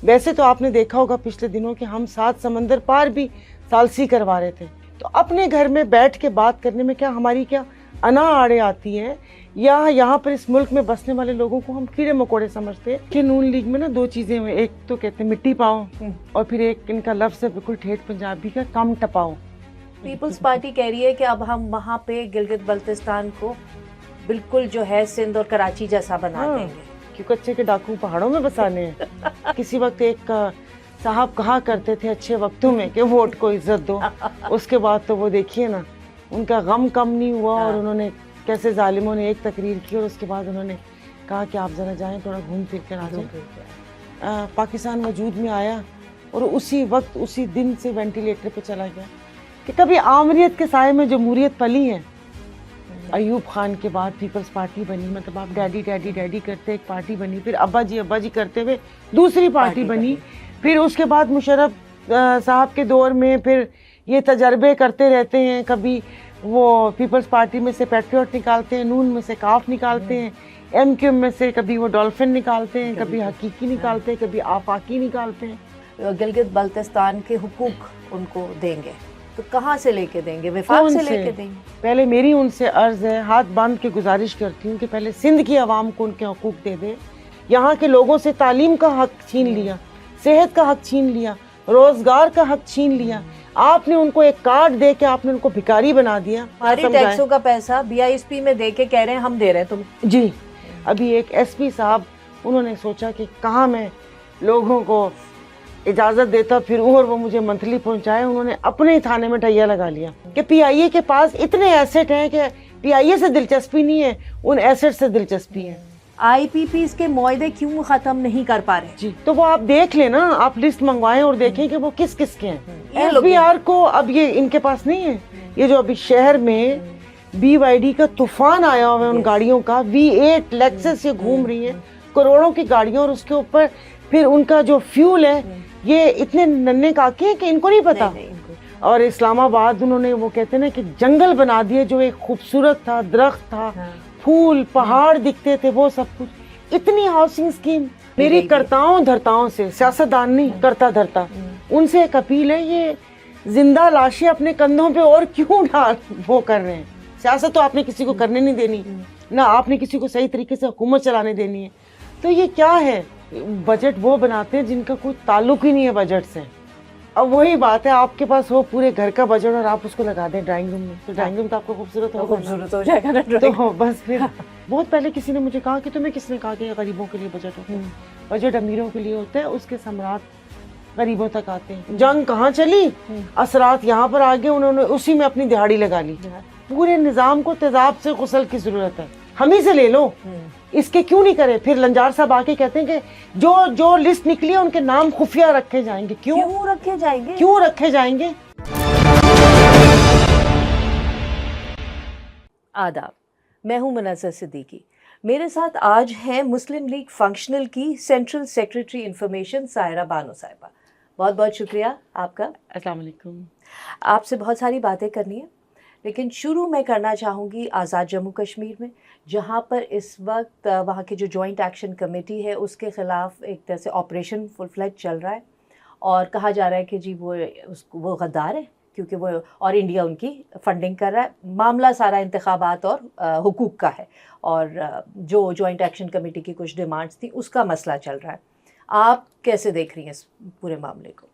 ویسے تو آپ نے دیکھا ہوگا پچھلے دنوں کہ ہم 7 سمندر پار بھی ثالثی کروا رہے تھے. تو اپنے گھر میں بیٹھ کے بات کرنے میں کیا ہماری کیا انا آڑے آتی ہے، یا یہاں پر اس ملک میں بسنے والے لوگوں کو ہم کیڑے مکوڑے سمجھتے ہیں. کہ نون لیگ میں نا 2 چیزیں ہوئیں، ایک تو کہتے ہیں مٹی پاؤ، اور پھر ایک ان کا لفظ ہے بالکل ٹھیٹھ پنجابی کا، کم ٹپاؤ. پیپلز پارٹی کہہ رہی ہے کہ اب ہم وہاں پہ گلگت بلتستان کو بالکل جو ہے سندھ اور کراچی جیسا بنا دیں گے. کیوں کچے کے ڈاکو پہاڑوں میں بسانے ہیں. کسی وقت ایک صاحب کہا کرتے تھے اچھے وقتوں میں کہ ووٹ کو عزت دو، اس کے بعد تو وہ دیکھیے نا ان کا غم کم نہیں ہوا، اور انہوں نے کیسے ظالموں نے ایک تقریر کی اور اس کے بعد انہوں نے کہا کہ آپ ذرا جائیں تھوڑا گھوم پھر کر آ جائیں. پاکستان وجود میں آیا اور اسی وقت اسی دن سے وینٹیلیٹر پہ چلا گیا. کہ کبھی آمریت کے سائے میں جمہوریت پلی ہے. ایوب خان کے بعد پیپلز پارٹی بنی، مطلب آپ ڈیڈی ڈیڈی ڈیڈی کرتے ایک پارٹی بنی، پھر ابا جی کرتے ہوئے دوسری پارٹی بنی، پھر اس کے بعد مشرف صاحب کے دور میں پھر یہ تجربے کرتے رہتے ہیں. کبھی وہ پیپلز پارٹی میں سے پیٹریوٹ نکالتے ہیں، نون میں سے کاف نکالتے ہیں، ایم کیو میں سے کبھی وہ ڈولفن نکالتے ہیں، کبھی حقیقی نکالتے ہیں، کبھی آفاقی نکالتے ہیں. گلگت بلتستان کے حقوق ان کو دیں گے تو کہاں سے لے کے دیں گے؟ وفاق سے لے کے دیں گے؟ پہلے میری ان سے عرض ہے، ہاتھ باندھ کے گزارش کرتی ہوں کہ پہلے سندھ کی عوام کو ان کے حقوق دے دے. یہاں کے لوگوں سے تعلیم کا حق چھین لیا، صحت کا حق چھین لیا، روزگار کا حق چھین لیا. آپ نے ان کو ایک کارڈ دے کے آپ نے ان کو بھکاری بنا دیا. ہماری ٹیکسوں کا پیسہ BISP میں دے کے کہہ رہے ہیں ہم دے رہے ہیں تم. جی ابھی ایک SP صاحب انہوں نے سوچا کہ کہاں میں لوگوں کو اجازت دیتا پھروں اور وہ مجھے منتھلی پہنچائے. انہوں نے اپنے ہی تھانے میں ٹھیا لگا لیا کہ PIA کے پاس اتنے ایسٹ ہیں کہ PIA سے دلچسپی نہیں ہے، ان ایسٹ سے دلچسپی ہے. IPPs کے معاہدے کیوں ختم نہیں کر پا رہے؟ جی تو وہ آپ دیکھ لیں نا، آپ لسٹ منگوائیں اور دیکھیں کہ وہ کس کس کے ہیں. FBR کو اب یہ ان کے پاس نہیں ہے. یہ جو ابھی شہر میں BYD کا طوفان آیا ہوا ہے ان گاڑیوں کا، V8 لیکسس یہ گھوم رہی ہیں کروڑوں کی گاڑیاں، اور اس کے اوپر پھر ان کا جو فیول ہے یہ اتنے ننے کاکے ہیں کہ ان کو نہیں پتا. اور اسلام آباد انہوں نے وہ کہتے ہیں نا کہ جنگل بنا دیے، جو ایک خوبصورت تھا، درخت تھا، پھول پہاڑ دکھتے تھے، وہ سب کچھ. اتنی ہاؤسنگ اسکیم. میری کرتاؤں دھرتاؤں سے، سیاستدان نہیں کرتا دھرتا، ان سے ایک اپیل ہے، یہ زندہ لاشیں اپنے کندھوں پہ اور کیوں وہ کر رہے ہیں؟ سیاست تو آپ نے کسی کو کرنے نہیں دینی، نہ آپ نے کسی کو صحیح طریقے سے حکومت چلانے دینی ہے. تو یہ کیا ہے؟ بجٹ وہ بناتے ہیں جن کا کوئی تعلق ہی نہیں ہے بجٹ سے. اب وہی بات ہے، آپ کے پاس ہو پورے گھر کا بجٹ اور آپ اس کو لگا دیں ڈرائنگ روم میں، تو ڈرائنگ روم تو آپ کو خوبصورت ہو جائے گا نا. تو بس پھر بہت پہلے کسی نے مجھے کہا کہ تمہیں کس نے کہا کہ غریبوں کے لیے بجٹ ہوتا ہے؟ بجٹ امیروں کے لیے ہوتا ہے، اس کے ثمرات غریبوں تک آتے ہیں. جنگ کہاں چلی، اثرات یہاں پر آگے، انہوں نے اسی میں اپنی دہاڑی لگا لی. پورے نظام کو تیزاب سے غسل کی ضرورت ہے، ہم ہی سے لے لو. اس کے کیوں نہیں کرے؟ پھر لنجار صاحب آ کے کہتے ہیں کہ جو لسٹ نکلی ہے ان کے نام خفیہ رکھے جائیں گے. کیوں رکھے جائیں گے؟ کیوں رکھے جائیں گے؟ آداب، میں ہوں منظر صدیقی. میرے ساتھ آج ہیں مسلم لیگ فنکشنل کی central secretary information Saira Bano صاحبہ. بہت بہت شکریہ آپ کا. السلام علیکم. آپ سے بہت ساری باتیں کرنی ہیں، لیکن شروع میں کرنا چاہوں گی آزاد جموں کشمیر میں، جہاں پر اس وقت وہاں کی جو جوائنٹ ایکشن کمیٹی ہے اس کے خلاف ایک طرح سے آپریشن فل فلیج چل رہا ہے، اور کہا جا رہا ہے کہ جی وہ غدار ہے کیونکہ وہ اور انڈیا ان کی فنڈنگ کر رہا ہے. معاملہ سارا انتخابات اور حقوق کا ہے، اور جو جوائنٹ ایکشن کمیٹی کی کچھ ڈیمانڈس تھیں اس کا مسئلہ چل رہا ہے. آپ کیسے دیکھ رہی ہیں اس پورے معاملے کو؟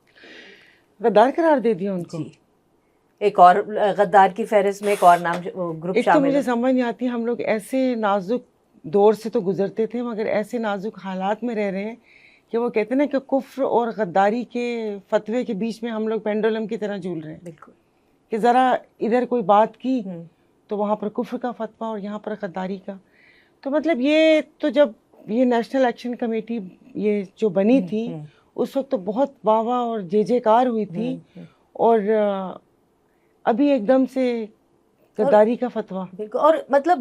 غدار قرار دے دیا ان کو. جی، ایک اور غدار کی فہرست میں ایک اور نام گروپ ایک تو شامل مجھے ہے. سمجھ نہیں آتی، ہم لوگ ایسے نازک دور سے تو گزرتے تھے مگر ایسے نازک حالات میں رہ رہے ہیں کہ وہ کہتے ہیں نا کہ کفر اور غداری کے فتوے کے بیچ میں ہم لوگ پینڈولم کی طرح جھول رہے ہیں. بالکل، کہ ذرا ادھر کوئی بات کی تو وہاں پر کفر کا فتویٰ اور یہاں پر غداری کا. تو مطلب یہ تو جب یہ نیشنل ایکشن کمیٹی یہ جو بنی تھی اس وقت تو بہت واہ واہ اور جے کار ہوئی تھی، اور ابھی ایک دم سے غداری کا فتویٰ. بالکل. اور مطلب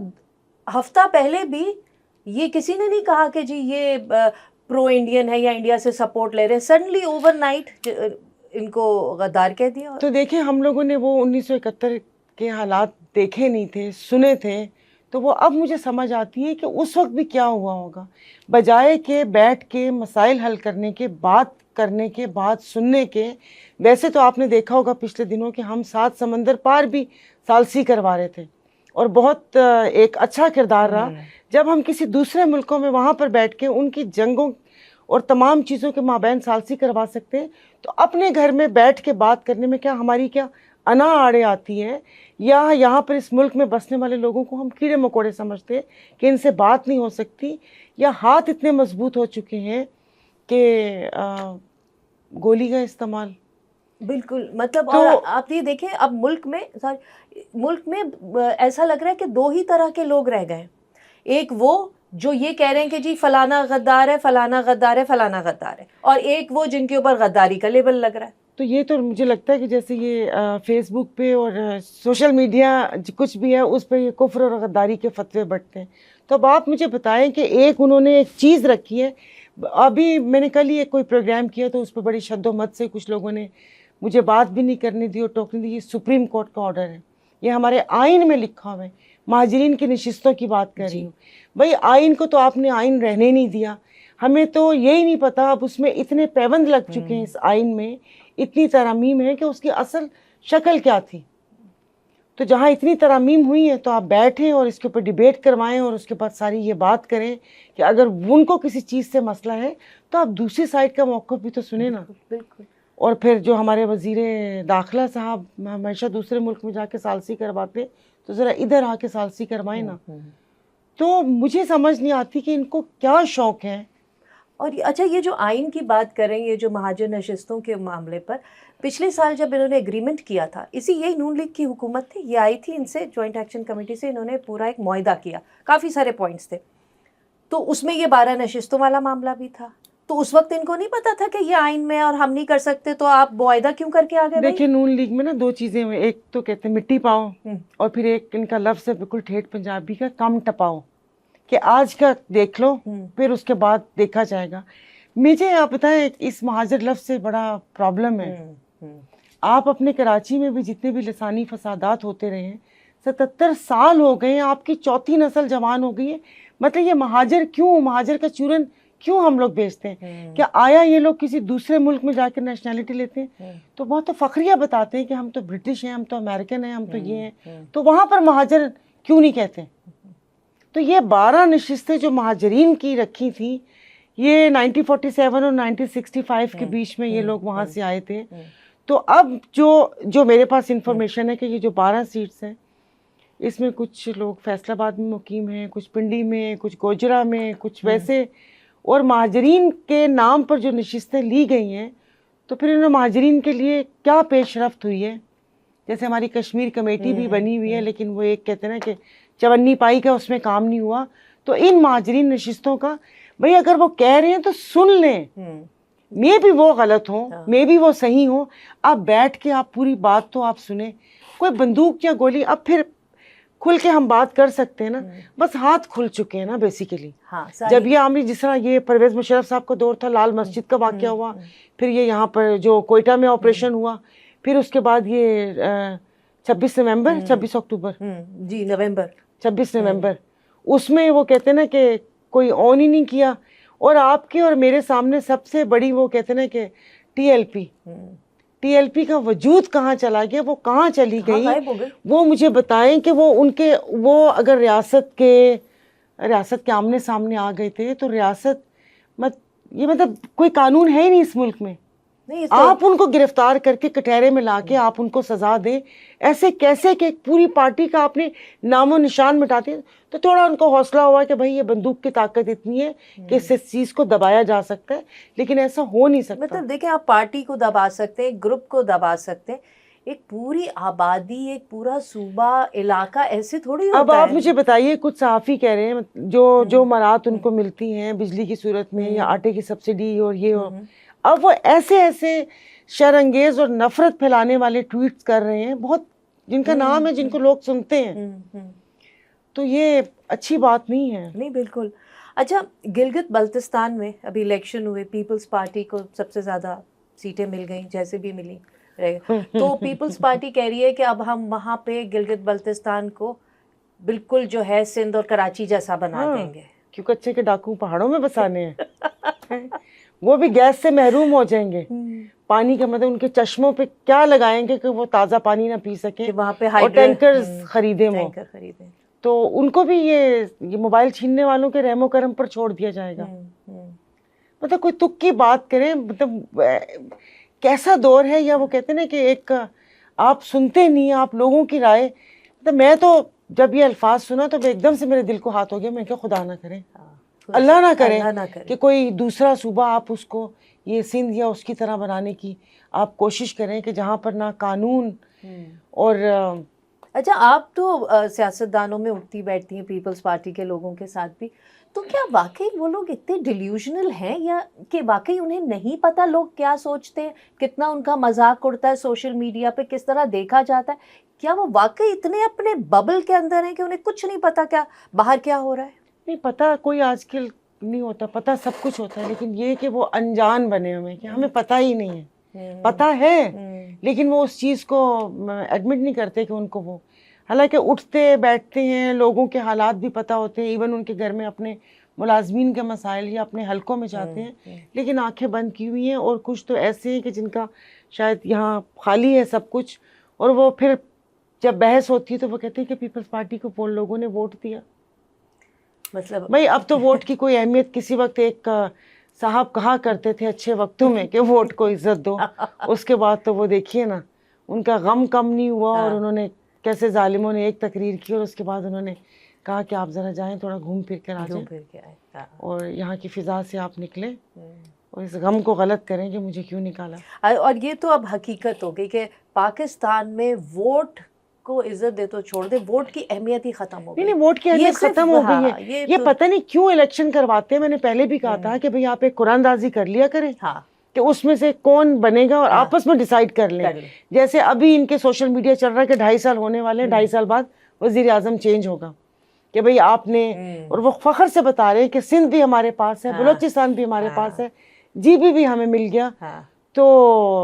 ہفتہ پہلے بھی یہ کسی نے نہیں کہا کہ جی یہ پرو انڈین ہے یا انڈیا سے سپورٹ لے رہے ہیں، سڈنلی اوور نائٹ ان کو غدار کہہ دیا. تو دیکھیں ہم لوگوں نے وہ 1971 کے حالات دیکھے نہیں تھے، سنے تھے، تو وہ اب مجھے سمجھ آتی ہے کہ اس وقت بھی کیا ہوا ہوگا. بجائے کہ بیٹھ کے مسائل حل کرنے کے، بات کرنے کے، بات سننے کے. ویسے تو آپ نے دیکھا ہوگا پچھلے دنوں کہ ہم 7 سمندر پار بھی ثالثی کروا رہے تھے، اور بہت ایک اچھا کردار رہا جب ہم کسی دوسرے ملکوں میں وہاں پر بیٹھ کے ان کی جنگوں اور تمام چیزوں کے مابین ثالثی کروا سکتے ہیں. تو اپنے گھر میں بیٹھ کے بات کرنے میں کیا ہماری کیا انا آڑے آتی ہے، یا یہاں پر اس ملک میں بسنے والے لوگوں کو ہم کیڑے مکوڑے سمجھتے ہیں کہ ان سے بات نہیں ہو سکتی، یا ہاتھ اتنے مضبوط ہو چکے ہیں کہ گولی کا استعمال. بالکل، مطلب اور آپ یہ دیکھیں اب ملک میں ایسا لگ رہا ہے کہ 2 ہی طرح کے لوگ رہ گئے. ایک وہ جو یہ کہہ رہے ہیں کہ جی فلانا غدار ہے، فلانا غدار ہے، فلانا غدار ہے، اور ایک وہ جن کے اوپر غداری کا لیبل لگ رہا ہے. تو یہ تو مجھے لگتا ہے کہ جیسے یہ فیس بک پہ اور سوشل میڈیا کچھ بھی ہے اس پہ یہ کفر اور غداری کے فتوے بٹتے ہیں. تو اب آپ مجھے بتائیں کہ ایک انہوں نے ایک چیز رکھی ہے. ابھی میں نے کل ہی کوئی پروگرام کیا تو اس پہ بڑی شد و مت سے کچھ لوگوں نے مجھے بات بھی نہیں کرنے دی اور ٹوکنے دی. یہ سپریم کورٹ کا آرڈر ہے، یہ ہمارے آئین میں لکھا ہوا ہے. مہاجرین کی نشستوں کی بات کر رہی ہوں. بھائی آئین کو تو آپ نے آئین رہنے نہیں دیا. ہمیں تو یہی نہیں پتا، اب اس میں اتنے پیوند لگ چکے ہیں اس آئین میں، اتنی ترامیم ہے کہ اس کی اصل شکل کیا تھی. تو جہاں اتنی ترامیم ہوئی ہیں تو آپ بیٹھیں اور اس کے اوپر ڈیبیٹ کروائیں اور اس کے بعد ساری یہ بات کریں کہ اگر ان کو کسی چیز سے مسئلہ ہے تو آپ دوسری سائڈ کا موقف بھی تو سنیں نا. بالکل. اور پھر جو ہمارے وزیر داخلہ صاحب ہمیشہ دوسرے ملک میں جا کے ثالثی کرواتے تو ذرا ادھر آ کے ثالثی کروائیں نا. تو مجھے سمجھ نہیں آتی کہ ان کو کیا شوق ہے. اور اچھا یہ جو آئین کی بات کریں، یہ جو مہاجر نشستوں کے معاملے پر پچھلے سال جب انہوں نے ایگریمنٹ کیا تھا، یہی نون لیگ کی حکومت تھی، یہ آئی تھی ان سے جوائنٹ ایکشن کمیٹی سے، انہوں نے پورا ایک معاہدہ کیا، کافی سارے پوائنٹس تھے، تو اس میں یہ 12 نشستوں والا معاملہ بھی تھا. تو اس وقت ان کو نہیں پتا تھا کہ یہ آئین میں اور ہم نہیں کر سکتے، تو آپ معاہدہ کیوں کر کے آ گئے؟ دیکھیں نون لیگ میں نا 2 چیزیں ہیں، ایک تو کہتے ہیں مٹی پاؤ، اور پھر ایک ان کا لفظ ہے بالکل ٹھیٹھ پنجابی کا کم ٹپاؤ، کہ آج کا دیکھ لو پھر اس کے بعد دیکھا جائے گا. مجھے آپ بتائیں اس مہاجر لفظ سے بڑا پرابلم ہے. آپ اپنے کراچی میں بھی جتنے بھی لسانی فسادات ہوتے رہے ہیں، 77 سال ہو گئے ہیں، آپ کی 4تھی نسل جوان ہو گئی ہے. مطلب یہ مہاجر کا چورن کیوں ہم لوگ بیچتے ہیں؟ کیا آیا یہ لوگ کسی دوسرے ملک میں جا کے نیشنلٹی لیتے ہیں تو بہت تو فخریہ بتاتے ہیں کہ ہم تو برٹش ہیں، ہم تو امریکن ہیں، ہم تو یہ ہیں، تو وہاں پر مہاجر کیوں نہیں کہتے؟ تو یہ 12 نشستیں جو مہاجرین کی رکھی تھیں، یہ 1947 اور 1965 کے بیچ میں یہ لوگ وہاں سے آئے تھے. تو اب جو میرے پاس انفارمیشن ہے کہ یہ جو 12 سیٹس ہیں، اس میں کچھ لوگ فیصل آباد میں مقیم ہیں، کچھ پنڈی میں، کچھ گوجرا میں، کچھ ویسے. اور مہاجرین کے نام پر جو نشستیں لی گئی ہیں تو پھر انہوں مہاجرین کے لیے کیا پیش رفت ہوئی ہے؟ جیسے ہماری کشمیر کمیٹی بھی بنی ہوئی ہے، لیکن وہ ایک کہتے ہیں نا کہ چونی پائی کا اس میں کام نہیں ہوا. تو ان مہاجرین نشستوں کا بھئی اگر وہ کہہ رہے ہیں تو سن لیں، میں بھی وہ غلط ہوں، میں بھی وہ صحیح ہوں. آپ بیٹھ کے آپ پوری بات تو آپ سنیں. کوئی بندوق یا گولی اب پھر کھل کے ہم بات کر سکتے ہیں نا، بس ہاتھ کھل چکے ہیں نا بیسیکلی. جب یہ عامری جس طرح یہ پرویز مشرف صاحب کا دور تھا، لال مسجد کا واقعہ ہوا، پھر یہ یہاں پر جو کوئٹہ میں آپریشن ہوا، پھر اس کے بعد یہ 26 اکتوبر جی نومبر 26 نومبر، اس میں وہ کہتے ہیں نا کہ کوئی آن ہی نہیں کیا. اور آپ کے اور میرے سامنے سب سے بڑی وہ کہتے ہیں نا کہ ٹی ایل پی کا وجود کہاں چلا گیا، وہ کہاں چلی گئی، وہ مجھے بتائیں کہ وہ اگر ریاست کے آمنے سامنے آ گئے تھے تو ریاست یہ مطلب کوئی قانون ہے ہی نہیں اس ملک میں. آپ ان کو گرفتار کر کے کٹہرے میں لا کے آپ ان کو سزا دیں، ایسے کیسے کہ پوری پارٹی کا آپ نے نام و نشان مٹاتے ہیں. تو تھوڑا ان کو حوصلہ ہوا کہ بھائی یہ بندوق کی طاقت اتنی ہے کہ اس چیز کو دبایا جا سکتا ہے، لیکن ایسا ہو نہیں سکتا. مطلب دیکھیں آپ پارٹی کو دبا سکتے ہیں، گروپ کو دبا سکتے ہیں، ایک پوری آبادی، ایک پورا صوبہ، علاقہ ایسے تھوڑی ہوتا ہے. اب آپ مجھے بتائیے، کچھ صحافی کہہ رہے ہیں جو منات ان کو ملتی ہیں بجلی کی صورت میں یا آٹے کی سبسڈی اور یہ ہو، اب وہ ایسے شر انگیز اور نفرت پھیلانے والے ٹویٹس کر رہے ہیں، بہت جن کا نام ہے، جن کو لوگ سنتے ہیں. تو یہ اچھی بات نہیں ہے. نہیں بالکل. اچھا گلگت بلتستان میں ابھی الیکشن ہوئے، پیپلز پارٹی کو سب سے زیادہ سیٹیں مل گئیں، جیسے بھی ملی. تو پیپلز پارٹی کہہ رہی ہے کہ اب ہم وہاں پہ گلگت بلتستان کو بالکل جو ہے سندھ اور کراچی جیسا بنا دیں گے. کیوں کچے کے ڈاکو پہاڑوں میں بسانے ہیں؟ وہ بھی گیس سے محروم ہو جائیں گے. پانی کا مطلب ان کے چشموں پہ کیا لگائیں گے کہ وہ تازہ پانی نہ پی سکیں, وہاں پہ اور ٹینکرز خریدیں وہ. تو ان کو بھی یہ موبائل چھیننے والوں کے رحم و کرم پر چھوڑ دیا جائے گا. مطلب کوئی تک کی بات کریں, مطلب کیسا دور ہے. یا وہ کہتے ہیں نا کہ ایک آپ سنتے نہیں, آپ لوگوں کی رائے. مطلب میں تو جب یہ الفاظ سنا تو ایک دم سے میرے دل کو ہاتھ ہو گیا. میں کہ خدا نہ کرے, اللہ نہ کرے کہ کوئی دوسرا صوبہ آپ اس کو یہ سندھ یا اس کی طرح بنانے کی آپ کوشش کریں کہ جہاں پر نہ قانون اور. اچھا, آپ تو سیاستدانوں میں اٹھتی بیٹھتی ہیں, پیپلز پارٹی کے لوگوں کے ساتھ بھی, تو کیا واقعی وہ لوگ اتنے ڈیلیوژنل ہیں, یا کہ واقعی انہیں نہیں پتا لوگ کیا سوچتے ہیں, کتنا ان کا مذاق اڑتا ہے سوشل میڈیا پہ, کس طرح دیکھا جاتا ہے؟ کیا وہ واقعی اتنے اپنے ببل کے اندر ہیں کہ انہیں کچھ نہیں پتا کیا باہر کیا ہو رہا ہے؟ نہیں پتا, کوئی آج کل نہیں ہوتا, پتا سب کچھ ہوتا ہے, لیکن یہ کہ وہ انجان بنے ہوئے کہ ہمیں پتا ہی نہیں ہے. پتا ہے لیکن وہ اس چیز کو ایڈمٹ نہیں کرتے کہ ان کو وہ, حالانکہ اٹھتے بیٹھتے ہیں, لوگوں کے حالات بھی پتہ ہوتے ہیں, ایون ان کے گھر میں اپنے ملازمین کے مسائل یا اپنے حلقوں میں جاتے ہیں, لیکن آنکھیں بند کی ہوئی ہیں. اور کچھ تو ایسے ہیں کہ جن کا شاید یہاں خالی ہے سب کچھ, اور وہ پھر جب بحث ہوتی ہے تو وہ کہتے ہیں کہ پیپلز پارٹی کو وہ لوگوں نے ووٹ دیا. مطلب بھائی اب تو ووٹ کی کوئی اہمیت, کسی وقت ایک صاحب کہا کرتے تھے اچھے وقتوں میں کہ ووٹ کو عزت دو, اس کے بعد تو وہ دیکھیے نا ان کا غم کم نہیں ہوا, اور انہوں نے کیسے ظالموں نے ایک تقریر کی, اور اس کے بعد انہوں نے کہا کہ آپ ذرا جائیں تھوڑا گھوم پھر کر آ جائیں اور یہاں کی فضا سے آپ نکلیں اور اس غم کو غلط کریں کہ مجھے کیوں نکالا. اور یہ تو اب حقیقت ہو گئی کہ پاکستان میں ووٹ کو عزت دے تو چھوڑ دے, ووٹ کی اہمیت ہی ختم ہو گئی. نہیں, ووٹ کی اہمیت ختم ہو گئی ہے. یہ پتہ نہیں کیوں الیکشن کرواتے ہیں. میں نے پہلے بھی کہا تھا کہ بھئی آپ ایک قرآن دازی کر لیا کریں کہ اس میں سے کون بنے گا اور آپس میں ڈیسائیڈ کر لیں. جیسے ابھی ان کے سوشل میڈیا چل رہا ہے کہ 2.5 سال ہونے والے ہیں, 2.5 سال بعد وزیر اعظم چینج ہوگا, کہ بھئی آپ نے, اور وہ فخر سے بتا رہے ہیں کہ سندھ بھی ہمارے پاس ہے, بلوچستان بھی ہمارے پاس ہے, جی بھی ہمیں مل گیا, تو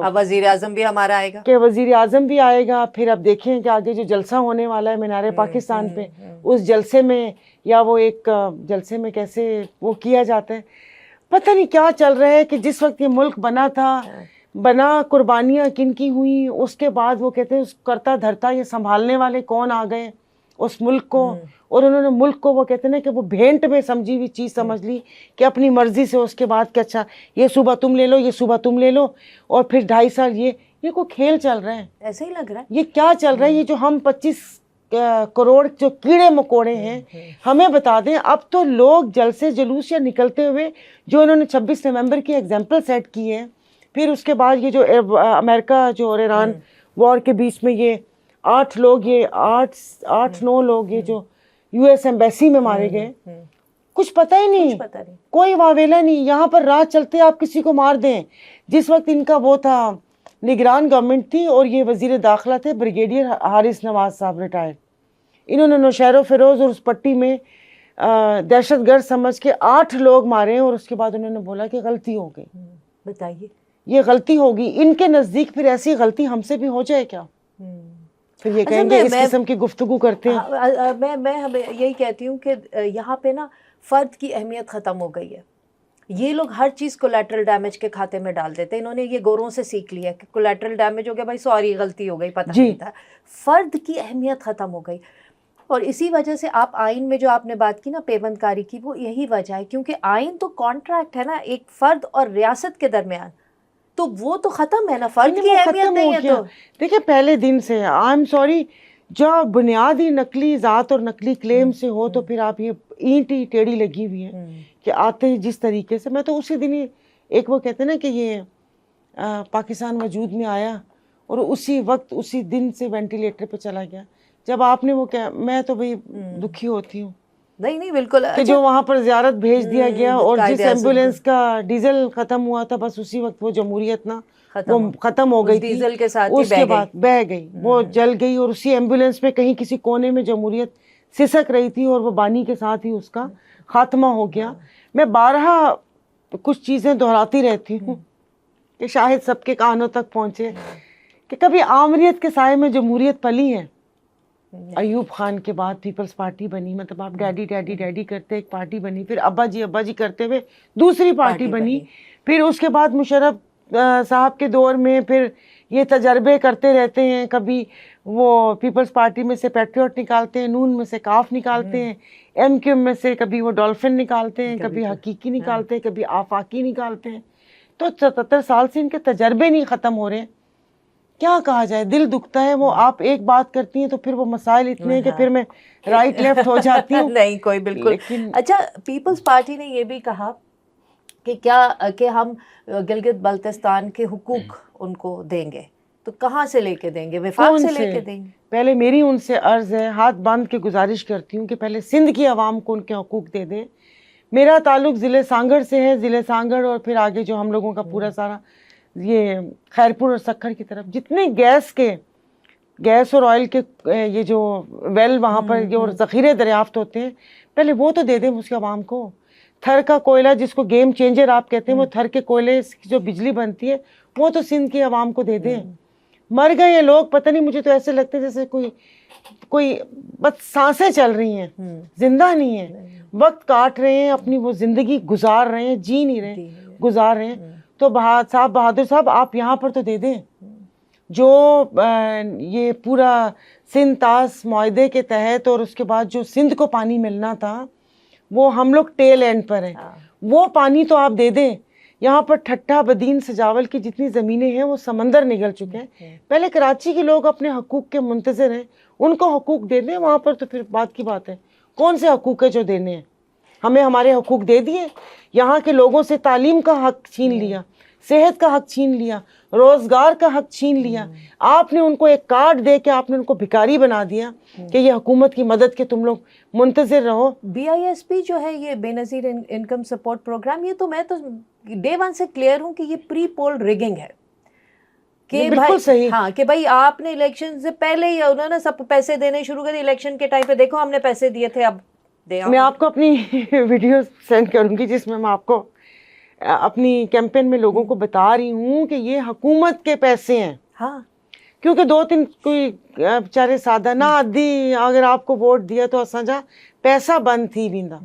اب وزیر اعظم بھی ہمارا آئے گا, کہ وزیر اعظم بھی آئے گا. پھر اب دیکھیں کہ آگے جو جلسہ ہونے والا ہے مینار پاکستان پہ, اس جلسے میں یا وہ ایک جلسے میں کیسے وہ کیا جاتا ہے, پتہ نہیں کیا چل رہا ہے. کہ جس وقت یہ ملک بنا تھا, بنا قربانیاں کن کی ہوئیں, اس کے بعد وہ کہتے ہیں اس کرتا دھرتا یہ سنبھالنے والے کون آ گئے اس ملک کو, اور انہوں نے ملک کو وہ کہتے ہیں نا کہ وہ بھینٹ میں سمجھی ہوئی چیز سمجھ لی کہ اپنی مرضی سے اس کے بعد کہ اچھا یہ صوبہ تم لے لو, یہ صوبہ تم لے لو, اور پھر 2.5 سال یہ کوئی کھیل چل رہا ہے. ایسے ہی لگ رہا ہے. یہ کیا چل رہا ہے؟ یہ جو ہم 25 کروڑ جو کیڑے مکوڑے ہیں, ہمیں بتا دیں اب تو لوگ جلسے جلوس یا نکلتے ہوئے جو انہوں نے 26 نومبر کی ایگزامپل سیٹ کی ہے, پھر اس کے بعد یہ جو امریکہ جو اور ایران وار کے بیچ میں یہ 8 لوگ, یہ 8-9 لوگ یہ جو US ایمبیسی میں مارے گئے, کچھ پتہ ہی نہیں, کوئی واویلا نہیں. یہاں پر رات چلتے آپ کسی کو مار دیں. جس وقت ان کا وہ تھا نگران گورنمنٹ تھی اور یہ وزیر داخلہ تھے بریگیڈیئر حارث نواز صاحب ریٹائر, انہوں نے نوشہر و فیروز اور اس پٹی میں دہشت گرد سمجھ کے 8 لوگ مارے, اور اس کے بعد انہوں نے بولا کہ غلطی ہو گئی. بتائیے, یہ غلطی ہوگی ان کے نزدیک, پھر ایسی غلطی ہم سے بھی ہو جائے کیا؟ پھر یہ کہیں گے اس قسم کی گفتگو کرتے ہیں. میں یہی کہتی ہوں کہ یہاں پہ نا فرد کی اہمیت ختم ہو گئی ہے. یہ لوگ ہر چیز کولیٹرل ڈیمیج کے کھاتے میں ڈال دیتے ہیں. انہوں نے یہ گوروں سے سیکھ لیا کہ کولیٹرل ڈیمیج ہو گیا, بھائی سوری غلطی ہو گئی, پتہ نہیں تھا. فرد کی اہمیت ختم ہو گئی, اور اسی وجہ سے آپ آئین میں جو آپ نے بات کی نا پیوند کاری کی, وہ یہی وجہ ہے کیونکہ آئین تو کانٹریکٹ ہے نا ایک فرد اور ریاست کے درمیان, تو وہ تو ختم ہے نا, فرد کی اہمیت نہیں ہے. تو دیکھیں پہلے دن سے آئی ایم سوری, جو بنیادی نقلی ذات اور نقلی کلیم سے ہو تو پھر آپ یہ اینٹ ہی ٹیڑھی لگی ہوئی ہے کہ آتے ہی جس طریقے سے. میں تو اسی دن ہی ایک وہ کہتے ہیں نا کہ یہ پاکستان وجود میں آیا اور اسی وقت اسی دن سے وینٹیلیٹر پہ چلا گیا. جب آپ نے وہ کیا, میں تو بھئی دکھی ہوتی ہوں. نہیں بالکل, کہ جو وہاں پر زیارت بھیج دیا گیا, اور جس ایمبولینس کا ڈیزل ختم ہوا تھا بس اسی وقت وہ جمہوریت نا وہ ختم ہو گئی تھی, ڈیزل کے ساتھ اس کے بعد بہہ گئی, وہ جل گئی, اور اسی ایمبولینس میں کہیں کسی کونے میں جمہوریت سسک رہی تھی, اور وہ بانی کے ساتھ ہی اس کا خاتمہ ہو گیا. میں بارہا کچھ چیزیں دہراتی رہتی ہوں کہ شاید سب کے کانوں تک پہنچے کہ کبھی آمریت کے سائے میں جمہوریت پلی ہے, ایوب خان کے بعد پیپلز پارٹی بنی, مطلب آپ ڈیڈی ڈیڈی ڈیڈی کرتے ایک پارٹی بنی, پھر ابا جی کرتے ہوئے دوسری پارٹی بنی, پھر اس کے بعد مشرف صاحب کے دور میں پھر یہ تجربے کرتے رہتے ہیں, کبھی وہ پیپلز پارٹی میں سے پیٹریوٹ نکالتے ہیں, نون میں سے کاف نکالتے ہیں, ایم کیو میں سے کبھی وہ ڈولفن نکالتے ہیں, کبھی حقیقی نکالتے ہیں, کبھی آفاقی نکالتے ہیں. تو 77 سال سے ان کے تجربے نہیں ختم ہو رہے. کیا کہا جائے, دل دکھتا ہے. وہ آپ ایک بات کرتی ہیں تو پھر وہ مسائل اتنے ہیں کہ پھر میں رائٹ لیفٹ ہو جاتی ہوں. نہیں کوئی بالکل. اچھا, پیپلز پارٹی نے یہ بھی کہا کہ کیا کہ ہم گلگت بلتستان کے حقوق ان کو دیں گے, تو کہاں سے لے کے دیں گے؟ وفاق سے لے کے دیں گے؟ پہلے میری ان سے عرض ہے, ہاتھ باندھ کے گزارش کرتی ہوں کہ پہلے سندھ کی عوام کو ان کے حقوق دے دیں. میرا تعلق ضلع سانگڑ سے ہے, ضلع سانگڑ اور پھر آگے جو ہم لوگوں کا پورا سارا یہ خیرپور اور سکھر کی طرف جتنے گیس اور آئل کے یہ جو ویل وہاں پر جو ذخیرے دریافت ہوتے ہیں, پہلے وہ تو دے دیں اس کے عوام کو. تھر کا کوئلہ جس کو گیم چینجر آپ کہتے ہیں, وہ تھر کے کوئلے کی جو بجلی بنتی ہے وہ تو سندھ کی عوام کو دے دیں. مر گئے یہ لوگ, پتہ نہیں, مجھے تو ایسے لگتے ہیں جیسے کوئی بس سانسیں چل رہی ہیں, زندہ نہیں ہیں, وقت کاٹ رہے ہیں, اپنی وہ زندگی گزار رہے ہیں, جی نہیں رہے, گزار رہے ہیں. تو بہادر صاحب آپ یہاں پر تو دے دیں. جو یہ پورا سندھ طاس معاہدے کے تحت اور اس کے بعد جو سندھ کو پانی ملنا تھا وہ ہم لوگ ٹیل اینڈ پر ہیں, وہ پانی تو آپ دے دیں. یہاں پر ٹھٹھا بدین سجاول کی جتنی زمینیں ہیں وہ سمندر نگل چکے ہیں. پہلے کراچی کے لوگ اپنے حقوق کے منتظر ہیں, ان کو حقوق دے دیں. وہاں پر تو پھر بات کی بات ہے, کون سے حقوق ہے جو دینے ہیں؟ ہمیں ہمارے حقوق دے دیے. یہاں کے لوگوں سے تعلیم کا حق چھین لیا, صحت کا حق چھین لیا, روزگار کا حق چھین لیا. آپ نے ان کو ایک کارڈ دے کے آپ نے ان کو بھکاری بنا دیا کہ یہ حکومت کی مدد کے تم لوگ منتظر رہو. BISP جو ہے یہ بے نظیر انکم سپورٹ پروگرام, یہ تو میں تو ڈے ون سے کلیئر ہوں کہ یہ پری پول ریگنگ ہے. کہ بالکل صحیح. ہاں کہ بھائی آپ نے الیکشن سے پہلے ہی انہوں نے سب پیسے دینے شروع کر دیے. الیکشن کے ٹائم پہ دیکھو ہم نے پیسے دیے تھے, اب میں آپ کو اپنی ویڈیو سینڈ کروں گی جس میں آپ کو اپنی کیمپین میں لوگوں کو بتا رہی ہوں کہ یہ حکومت کے پیسے ہیں. ہاں, کیونکہ 2-3 کوئی بیچارے سادہ نہ آدھی اگر آپ کو ووٹ دیا تو سمجھا پیسہ بند تھی بیندا.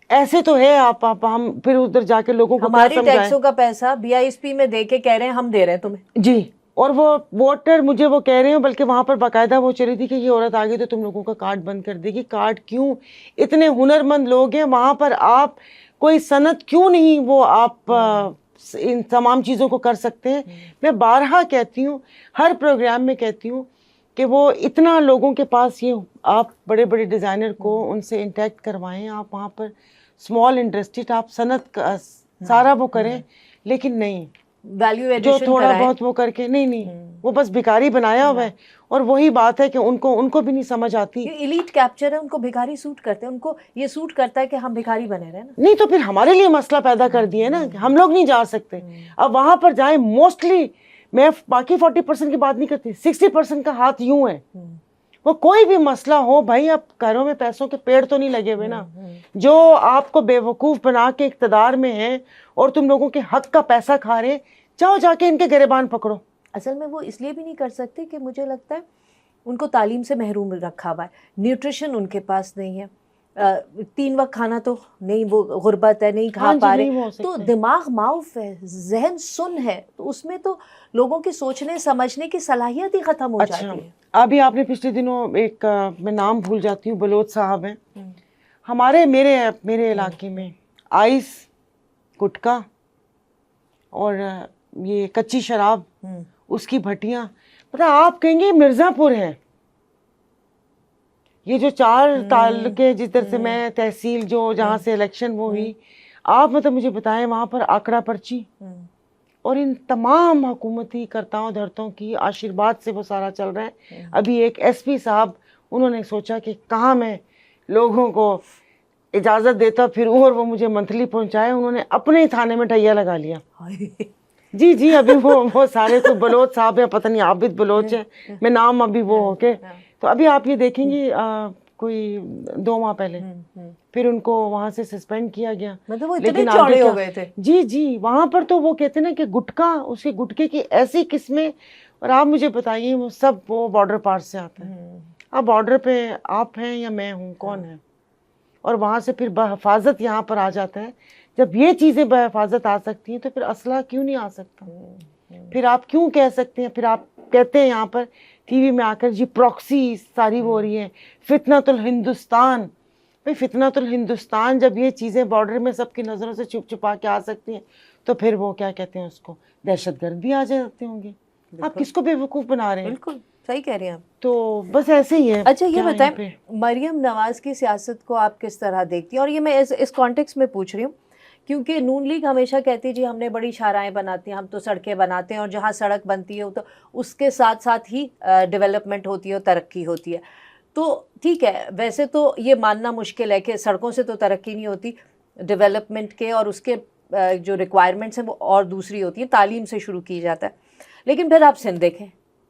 ایسے تو ہے آپ ہم پھر ادھر جا کے لوگوں کو ہماری ٹیکسوں کا پیسہ BISP میں دے کے کہہ رہے ہیں ہم دے رہے ہیں تمہیں. جی, اور وہ ووٹر مجھے وہ کہہ رہے ہیں, بلکہ وہاں پر باقاعدہ وہ چلی تھی کہ یہ عورت آگے تو تم لوگوں کا کارڈ بند کر دے گی. کارڈ کیوں؟ اتنے ہنرمند لوگ ہیں وہاں پر, آپ کوئی صنعت کیوں نہیں وہ آپ ان تمام چیزوں کو کر سکتے ہیں. میں بارہا کہتی ہوں, ہر پروگرام میں کہتی ہوں کہ وہ اتنا لوگوں کے پاس یہ آپ بڑے بڑے ڈیزائنر کو ان سے انٹیکٹ کروائیں, آپ وہاں پر اسمال انڈسٹری آپ صنعت سارا وہ کریں, لیکن نہیں ویلیو جو ایڈیشن تھوڑا بہت وہ کر کے نہیں وہ بس بھکاری بنایا ہوا ہے. اور وہی بات ہے کہ ان کو بھی نہیں سمجھ آتی. ایلیٹ کیپچر ہے, ان کو بھکاری سوٹ کرتے ہیں, ان کو یہ سوٹ کرتا ہے کہ ہم بھکاری بنے رہے نا. نہیں تو پھر ہمارے لیے مسئلہ پیدا کر دیا نا کہ ہم لوگ نہیں جا سکتے. اب وہاں پر جائیں, موسٹلی میں باقی 40% کی بات نہیں کرتی, 60% کا ہاتھ یوں ہے. وہ کوئی بھی مسئلہ ہو بھائی, اب گھروں میں پیسوں کے پیڑ تو نہیں لگے ہوئے نا, جو آپ کو بے وقوف بنا کے اقتدار میں ہیں اور تم لوگوں کے حق کا پیسہ کھا رہے, جاؤ جا کے ان کے گریبان پکڑو. اصل میں وہ اس لیے بھی نہیں کر سکتے کہ مجھے لگتا ہے ان کو تعلیم سے محروم رکھا ہوا ہے, نیوٹریشن ان کے پاس نہیں ہے, 3 وقت کھانا تو نہیں, وہ غربت ہے, نہیں کھا پا رہے, تو دماغ معاف ہے, ذہن سن ہے, تو اس میں تو لوگوں کی سوچنے سمجھنے کی صلاحیت ہی ختم ہو جاتی ہے. ابھی آپ نے پچھلے دنوں ایک, میں نام بھول جاتی ہوں, بلوچ صاحب ہیں ہمارے, میرے علاقے میں آئس, گٹکا اور یہ کچی شراب, اس کی بھٹیاں, پتہ آپ کہیں گے مرزا پور ہے. یہ جو 4 تعلقے جدھر سے میں تحصیل جو جہاں سے الیکشن وہ ہوئی, آپ مطلب مجھے بتائیں وہاں پر آکڑا پرچی, اور ان تمام حکومتی کرتاؤں دھرتوں کی آشیرواد سے وہ سارا چل رہا ہے. ابھی ایک SP صاحب انہوں نے سوچا کہ کہاں میں لوگوں کو اجازت دیتا پھروں اور وہ مجھے منتھلی پہنچائے, انہوں نے اپنے ہی تھانے میں ٹھیا لگا لیا. جی ابھی وہ سارے تو بلوچ صاحب ہیں, پتہ نہیں عابد بلوچ ہیں, میں نام ابھی وہ ہو کے, تو ابھی آپ یہ دیکھیں گے کوئی 2 ماہ پہلے پھر ان کو وہاں سے سسپینڈ کیا گیا. مطلب وہ اتنے چوڑے ہو گئے تھے. جی وہاں پر تو وہ کہتے ہیں نا کہ گٹکا, اس کے گٹکے کی ایسی قسمیں, اور آپ مجھے بتائیے وہ سب وہ بارڈر پار سے آتا ہے. اب بارڈر پہ آپ ہیں یا میں ہوں، کون ہے؟ اور وہاں سے پھر بحفاظت یہاں پر آ جاتا ہے. جب یہ چیزیں بحفاظت آ سکتی ہیں تو پھر اسلحہ کیوں نہیں آ سکتا؟ پھر آپ کیوں کہہ سکتے ہیں، پھر آپ کہتے ہیں یہاں پر ٹی وی میں آ کر جی پراکسی ساری وہ ہو رہی ہے، فتنۃ الہندوستان. بھائی فتنۃ الہندوستان جب یہ چیزیں بارڈر میں سب کی نظروں سے چھپ چھپا کے آ سکتی ہیں تو پھر وہ کیا کہتے ہیں اس کو، دہشت گرد بھی آ جاتے ہوں گے. آپ کس کو بے وقوف بنا رہے ہیں؟ بالکل صحیح کہہ رہے ہیں آپ. تو بس ایسے ہی ہے. اچھا یہ بتائیں مریم نواز کی سیاست کو آپ کس طرح دیکھتی ہیں؟ اور یہ میں اس کانٹیکس میں پوچھ رہی ہوں کیونکہ نون لیگ ہمیشہ کہتی ہے جی ہم نے بڑی شاہراہیں بناتی ہیں، ہم تو سڑکیں بناتے ہیں، اور جہاں سڑک بنتی ہے تو اس کے ساتھ ساتھ ہی ڈیولپمنٹ ہوتی ہے اور ترقی ہوتی ہے. تو ٹھیک ہے، ویسے تو یہ ماننا مشکل ہے کہ سڑکوں سے تو ترقی نہیں ہوتی، ڈیولپمنٹ کے اور اس کے جو ریکوائرمنٹس ہیں وہ اور دوسری ہوتی ہیں، تعلیم سے شروع کی جاتا ہے. لیکن پھر آپ سندھ دیکھیں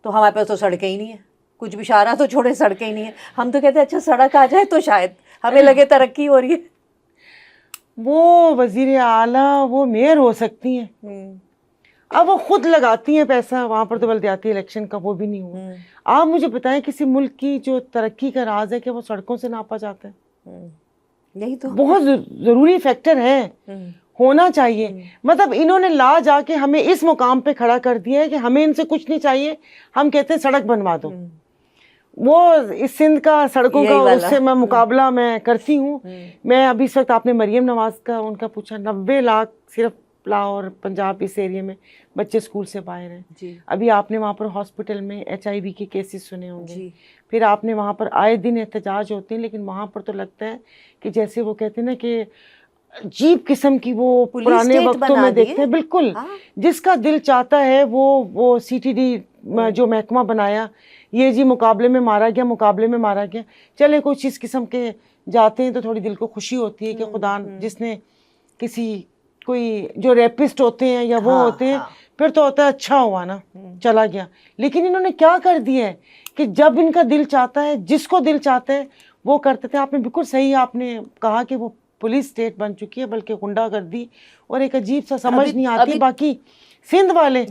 تو ہمارے پاس تو سڑکیں ہی نہیں ہیں، کچھ بھی شاہراہ تو چھوڑے سڑکیں ہی نہیں ہیں. ہم تو کہتے ہیں اچھا سڑک آ جائے تو شاید ہمیں لگے ترقی ہو رہی ہے. وہ وزیر اعلیٰ وہ میئر ہو سکتی ہیں، اب وہ خود لگاتی ہیں پیسہ، وہاں پر تو بلدیاتی الیکشن کا وہ بھی نہیں ہوا. آپ مجھے بتائیں کسی ملک کی جو ترقی کا راز ہے کہ وہ سڑکوں سے ناپا جاتا ہے؟ یہی تو بہت ضروری فیکٹر ہے، ہونا چاہیے. مطلب انہوں نے لا جا کے ہمیں اس مقام پہ کھڑا کر دیا ہے کہ ہمیں ان سے کچھ نہیں چاہیے، ہم کہتے ہیں سڑک بنوا دو. وہ اس سندھ کا سڑکوں کا اس سے میں مقابلہ میں کرتی ہوں. میں ابھی اس وقت آپ نے مریم نواز کا ان کا پوچھا، 90 لاکھ صرف لاہور پنجاب اس ایریے میں بچے اسکول سے باہر ہیں. ابھی آپ نے وہاں پر ہاسپٹل میں HIV کے کیسز سنے ہوں گے. پھر آپ نے وہاں پر آئے دن احتجاج ہوتے ہیں، لیکن وہاں پر تو لگتا ہے کہ جیسے وہ کہتے ہیں نا کہ عجیب قسم کی وہ پرانے وقتوں میں دیکھتے ہیں. بالکل جس کا دل چاہتا ہے وہ CTD جو محکمہ بنایا، یہ جی مقابلے میں مارا گیا، مقابلے میں مارا گیا. چلے کچھ اس قسم کے جاتے ہیں تو تھوڑی دل کو خوشی ہوتی ہے کہ خدا جس نے کسی کوئی جو ریپسٹ ہوتے ہیں یا وہ ہوتے ہیں پھر تو ہوتا ہے اچھا ہوا نا چلا گیا. لیکن انہوں نے کیا کر دیا ہے کہ جب ان کا دل چاہتا ہے، جس کو دل چاہتا ہے وہ کرتے تھے. آپ نے بالکل صحیح آپ نے کہا کہ وہ پولیس اسٹیٹ بن چکی ہے، بلکہ غنڈہ گردی اور ایک عجیب سا سمجھ نہیں آتی. باقی سندھ والے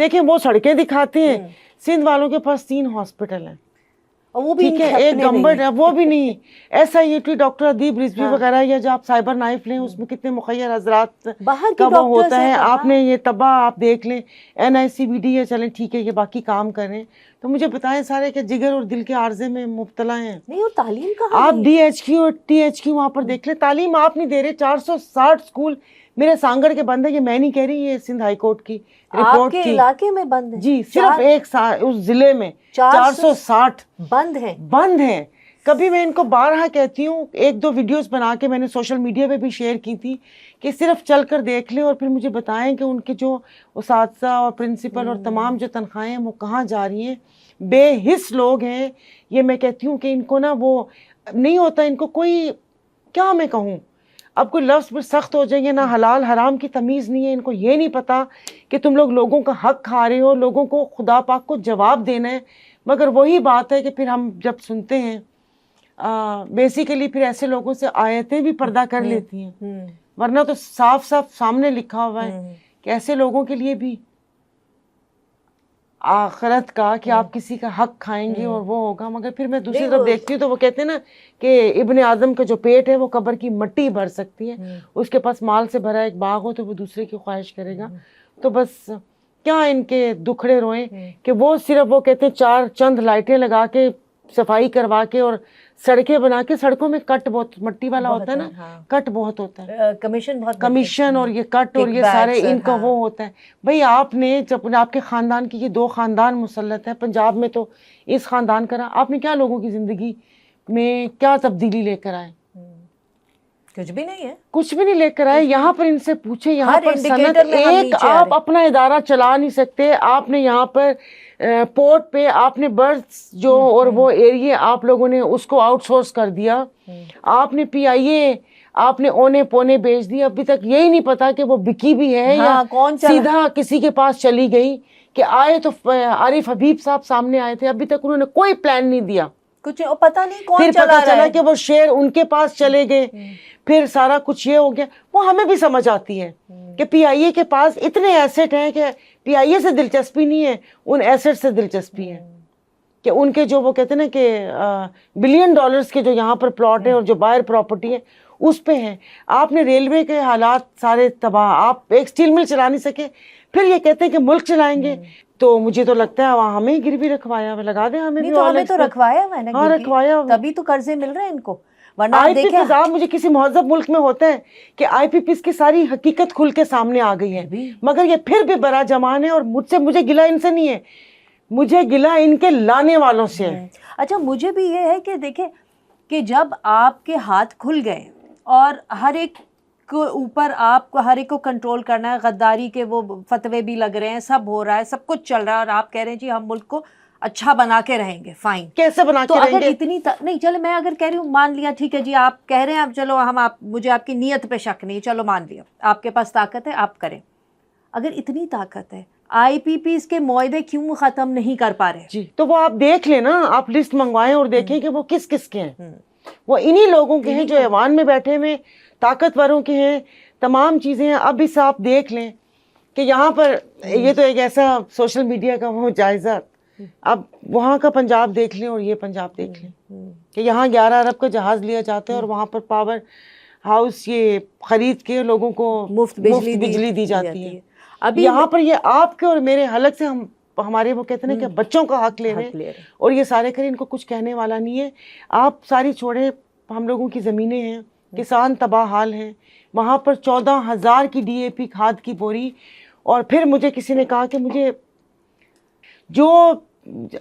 دیکھیں وہ سڑکیں دکھاتے ہیں، سندھ والوں کے پاس 3 ہاسپٹل ہیں، وہ بھی ٹھیک ہے، ایک گمبٹ ہے وہ بھی نہیں. SIUT ڈاکٹر ادیب رضوی وغیرہ، یا جو آپ سائبر نائف لیں اس میں کتنے مخیر حضرات کا وہ ہوتا ہے. آپ نے یہ تباہ آپ دیکھ لیں، NICBD ہے، چلیں ٹھیک ہے یہ باقی کام کریں. تو مجھے بتائیں سارے کہ جگر اور دل کے عارضے میں مبتلا ہیں. نہیں، اور تعلیم کہاں؟ آپ DHQ اور THQ وہاں پر دیکھ لیں، تعلیم آپ نہیں دے رہے. 460 اسکول میرے سانگڑ کے بند ہے. یہ میں نہیں کہہ رہی، یہ سندھ ہائی کورٹ کی رپورٹ کے تھی. علاقے میں بند ہے جی، صرف ایک اس ضلع میں 460 بند ہیں. کبھی میں ان کو بارہا کہتی ہوں، 1-2 ویڈیوز بنا کے میں نے سوشل میڈیا پہ بھی شیئر کی تھی کہ صرف چل کر دیکھ لیں اور پھر مجھے بتائیں کہ ان کے جو اساتذہ اور پرنسپل اور تمام جو تنخواہیں ہیں وہ کہاں جا رہی ہیں. بے حس لوگ ہیں. یہ میں کہتی ہوں کہ ان کو نا وہ نہیں ہوتا، ان کو کوئی کیا میں کہوں، اب کوئی لفظ پر سخت ہو جائیں گے، نہ حلال حرام کی تمیز نہیں ہے. ان کو یہ نہیں پتا کہ تم لوگ لوگوں کا حق کھا رہے ہو، لوگوں کو خدا پاک کو جواب دینا ہے. مگر وہی بات ہے کہ پھر ہم جب سنتے ہیں بیسیکلی پھر ایسے لوگوں سے آیتیں بھی پردہ کر لیتی ہیں، ورنہ تو صاف صاف سامنے لکھا ہوا ہے کہ ایسے لوگوں کے لیے بھی آخرت کا کہ آپ کسی کا حق کھائیں گے اور وہ ہوگا. مگر پھر میں دوسری طرف دیکھتی ہوں تو وہ کہتے ہیں نا کہ ابن آدم کا جو پیٹ ہے وہ قبر کی مٹی بھر سکتی ہے. اس کے پاس مال سے بھرا ایک باغ ہو تو وہ دوسرے کی خواہش کرے گا. تو بس کیا ان کے دکھڑے روئیں کہ وہ صرف وہ کہتے ہیں 4 چند لائٹیں لگا کے صفائی کروا کے اور سڑکیں بنا کے، سڑکوں میں کٹ بہت مٹی والا ہوتا ہے نا، کٹ بہت ہوتا ہے، کمیشن اور یہ کٹ اور یہ سارے ان کا وہ ہوتا ہے. بھئی آپ نے جب آپ کے خاندان کی یہ 2 خاندان مسلط ہیں، پنجاب میں تو اس خاندان کا آپ نے کیا لوگوں کی زندگی میں کیا تبدیلی لے کر آئے؟ کچھ بھی نہیں ہے، کچھ بھی نہیں لے کر آئے. یہاں پر ان سے پوچھیں، یہاں پر صنعت ایک آپ اپنا ادارہ چلا نہیں سکتے. آپ نے یہاں پر پورٹ پہ آپ نے برڈز جو اور وہ ایریے آپ لوگوں نے اس کو آؤٹ سورس کر دیا. آپ نے PIA آپ نے اونے پونے بیچ دی. ابھی تک یہی نہیں پتا کہ وہ بکی بھی ہے یا سیدھا کسی کے پاس چلی گئی. کہ آئے تو عارف حبیب صاحب سامنے آئے تھے، ابھی تک انہوں نے کوئی پلان نہیں دیا. کچھ پتا نہیں کون پھر پتا چلا کہ وہ شیئر ان کے پاس چلے گئے. پھر سارا کچھ یہ ہو گیا. وہ ہمیں بھی سمجھ آتی ہے کہ PIA کے پاس اتنے ایسٹ ہیں کہ PIA سے دلچسپی نہیں ہے، ان ایسٹ سے دلچسپی ہے. کہ ان کے جو وہ کہتے ہیں نا کہ بلین ڈالرز کے جو یہاں پر پلاٹ ہے اور جو باہر پراپرٹی ہے اس پہ ہیں. آپ نے ریلوے کے حالات سارے تباہ, آپ ایک اسٹیل مل چلا نہیں سکے, پھر یہ کہتے ہیں کہ ملک چلائیں گے. تو مجھے تو لگتا ہے وہاں ہمیں گروی رکھوایا, لگا دیں ہمیں بھی. ہمیں تو رکھوایا میں نے, ہاں رکھوایا, تبھی تو قرضے مل رہے ہیں ان کو. ورنہ آئی پی دیکھیں پیز آپ مجھے کسی مہذب ملک میں ہوتا ہے کہ آئی پی پیز کی ساری حقیقت کھل کے سامنے آ گئی ہے, مگر یہ پھر بھی برا جمان ہے. اور مجھے گلا ان سے نہیں ہے, مجھے گلا ان کے لانے والوں سے ہے. اچھا مجھے بھی یہ ہے کہ دیکھیں کہ جب آپ کے ہاتھ کھل گئے اور ہر ایک کو اوپر آپ کو ہر ایک کو کنٹرول کرنا ہے, غداری کے وہ فتوے بھی لگ رہے ہیں, سب ہو رہا ہے, سب کچھ چل رہا ہے, اور آپ کہہ رہے ہیں جی ہم ملک کو اچھا بنا کے رہیں گے. فائن, کیسے بنا کے رہیں گے؟ تو اگر اتنی نہیں, چلو میں اگر کہہ رہی ہوں مان لیا, ٹھیک ہے جی آپ کہہ رہے ہیں, اب چلو مجھے آپ کی نیت پہ شک نہیں, چلو مان لیا آپ کے پاس طاقت ہے, آپ کریں. اگر اتنی طاقت ہے, آئی پی پیز کے معاہدے کیوں ختم نہیں کر پا رہے؟ جی تو وہ آپ دیکھ لیں نا, آپ لسٹ منگوائیں اور دیکھیں کہ وہ کس کس کے ہیں. وہ انہی لوگوں کے ہیں جو ایوان میں بیٹھے ہوئے, طاقتوروں کے ہیں, تمام چیزیں ہیں. اب اس آپ دیکھ لیں کہ یہاں پر یہ تو ایک ایسا سوشل میڈیا کا وہ جائزہ, اب وہاں کا پنجاب دیکھ لیں اور یہ پنجاب دیکھ لیں کہ یہاں 11 ارب کا جہاز لیا جاتا ہے اور وہاں پر پاور ہاؤس یہ خرید کے لوگوں کو مفت بجلی دی جاتی ہے. ابھی یہاں پر یہ آپ کے اور میرے حلق سے ہمارے وہ کہتے ہیں کہ بچوں کا حق لے رہے ہیں, اور یہ سارے کریں, ان کو کچھ کہنے والا نہیں ہے. آپ ساری چھوڑے, ہم لوگوں کی زمینیں ہیں, کسان تباہ حال ہیں, وہاں پر 14,000 کی ڈی اے پی کھاد کی بوری. اور پھر مجھے کسی نے کہا کہ مجھے جو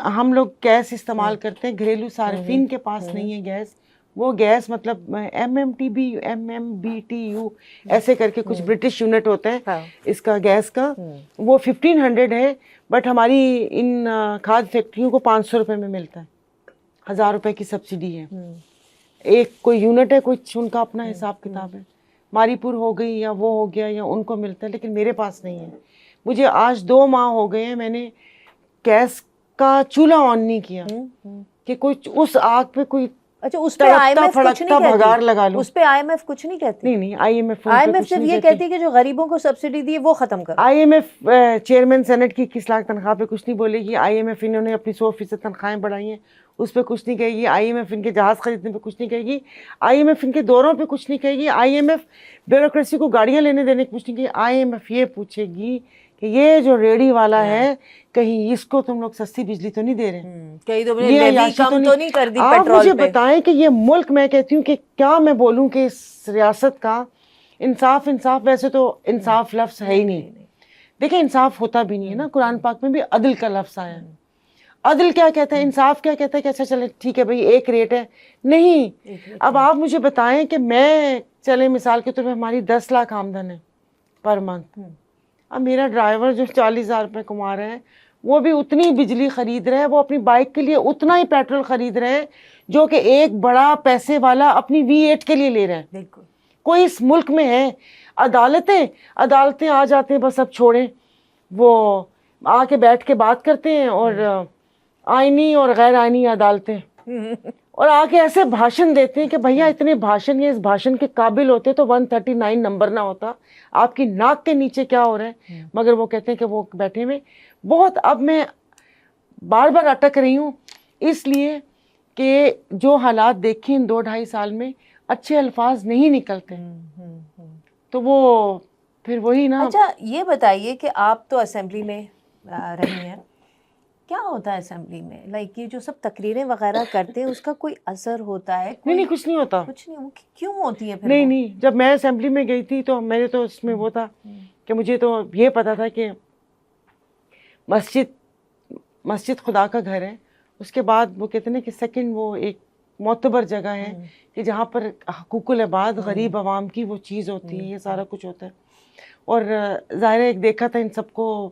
ہم لوگ گیس استعمال کرتے ہیں, گھریلو صارفین کے پاس نہیں ہے گیس, وہ گیس مطلب MMBTU ایسے کر کے کچھ برٹش یونٹ ہوتا ہے اس کا گیس کا, وہ 1500 ہے, بٹ ہماری ان کھاد فیکٹریوں کو 500 روپے میں ملتا ہے. 1000 روپے کی سبسڈی ہے, ایک کوئی یونٹ ہے, کوئی ان کا اپنا حساب کتاب ہے. ماری پور ہو گئی یا وہ ہو گیا یا ان کو ملتا ہے, لیکن میرے پاس نہیں ہے. مجھے آج 2 ماہ ہو گئے ہیں, میں نے گیس کا چولہا آن نہیں کیا کہ کوئی اس آگ پہ کوئی اچھا اس پہ آئی ایم ایف کچھ نہیں بھگار لگا لوں. اس پہ آئی ایم ایف کچھ نہیں کہتی. نہیں آئی ایم ایف صرف یہ کہتی ہے کہ جو غریبوں کو سبسڈی دی ہے وہ ختم کرو. I M F chairman senate کی 21 لاکھ تنخواہ پہ کچھ نہیں بولے گی. آئی ایم ایف انہوں نے اپنی 100% تنخواہیں بڑھائی ہیں, اس پہ کچھ نہیں کہے گی. آئی ایم ایف ان کے جہاز خریدنے پہ کچھ نہیں کہے گی. آئی ایم ایف ان کے دوروں پہ کچھ نہیں کہے گی. آئی ایم ایف بیوروکریسی کو گاڑیاں لینے دینے کی کچھ نہیں کہے گی. آئی ایم ایف یہ پوچھے گی کہ یہ جو ریڑی والا ہے کہیں اس کو تم لوگ سستی بجلی تو نہیں دے رہے, کہیں تو نہیں کر دی. آپ مجھے بتائیں کہ یہ ملک, میں کہتی ہوں کہ کیا میں بولوں کہ اس ریاست کا انصاف, ویسے تو انصاف لفظ ہے ہی نہیں. دیکھیں انصاف ہوتا بھی نہیں ہے نا, قرآن پاک میں بھی عدل کا لفظ آیا ہے. عدل کیا کہتا ہے, انصاف کیا کہتا ہے کہ اچھا چلے ٹھیک ہے بھائی ایک ریٹ ہے, نہیں. اب آپ مجھے بتائیں کہ میں چلے مثال کے طور پہ ہماری 10 لاکھ آمدن ہے پر منتھ, اب میرا ڈرائیور جو 40,000 روپے کما رہے ہیں وہ بھی اتنی بجلی خرید رہے ہیں, وہ اپنی بائک کے لیے اتنا ہی پیٹرول خرید رہے ہیں جو کہ ایک بڑا پیسے والا اپنی V8 کے لیے لے رہے ہیں. بالکل. کوئی اس ملک میں ہے عدالتیں آ جاتے ہیں, بس اب چھوڑیں, وہ آ کے بیٹھ کے بات کرتے ہیں, اور آئینی اور غیر آئینی عدالتیں, اور آ کے ایسے بھاشن دیتے ہیں کہ بھیا اتنے بھاشن, یہ اس بھاشن کے قابل ہوتے تو 139 نمبر نہ ہوتا, آپ کی ناک کے نیچے کیا ہو رہا ہے, مگر وہ کہتے ہیں کہ وہ بیٹھے ہوئے بہت. اب میں بار بار اٹک رہی ہوں اس لیے کہ جو حالات دیکھیں ان 2-2.5 سال میں, اچھے الفاظ نہیں نکلتے, تو وہ پھر وہی نا. اچھا یہ بتائیے کہ آپ تو اسمبلی میں رہی ہیں, کیا ہوتا ہے اسمبلی میں, لائک یہ جو سب تقریریں وغیرہ کرتے ہیں اس کا کوئی اثر ہوتا ہے؟ نہیں کچھ نہیں ہوتا. کچھ نہیں, کیوں ہوتی ہے پھر؟ نہیں, جب میں اسمبلی میں گئی تھی تو میرے تو اس میں وہ تھا کہ مجھے تو یہ پتا تھا کہ مسجد خدا کا گھر ہے. اس کے بعد وہ کہتے ہیں کہ سیکنڈ وہ ایک معتبر جگہ ہے کہ جہاں پر حقوق العباد, غریب عوام کی وہ چیز ہوتی ہے, یہ سارا کچھ ہوتا ہے. اور ظاہر ایک دیکھا تھا, ان سب کو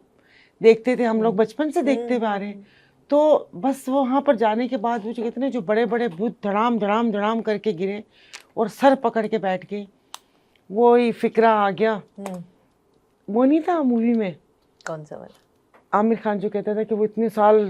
دیکھتے تھے ہم لوگ, بچپن سے دیکھتے ہوئے آ رہے ہیں. تو بس وہاں پر جانے کے بعد وہ جو کہتے ہیں جو بڑے بڑے بت دھڑام کر کے گرے اور سر پکڑ کے بیٹھ گئے, وہی فکرہ آ گیا. وہ نہیں تھا مووی میں, کون سا والا, عامر خان جو کہتا تھا کہ وہ اتنے سال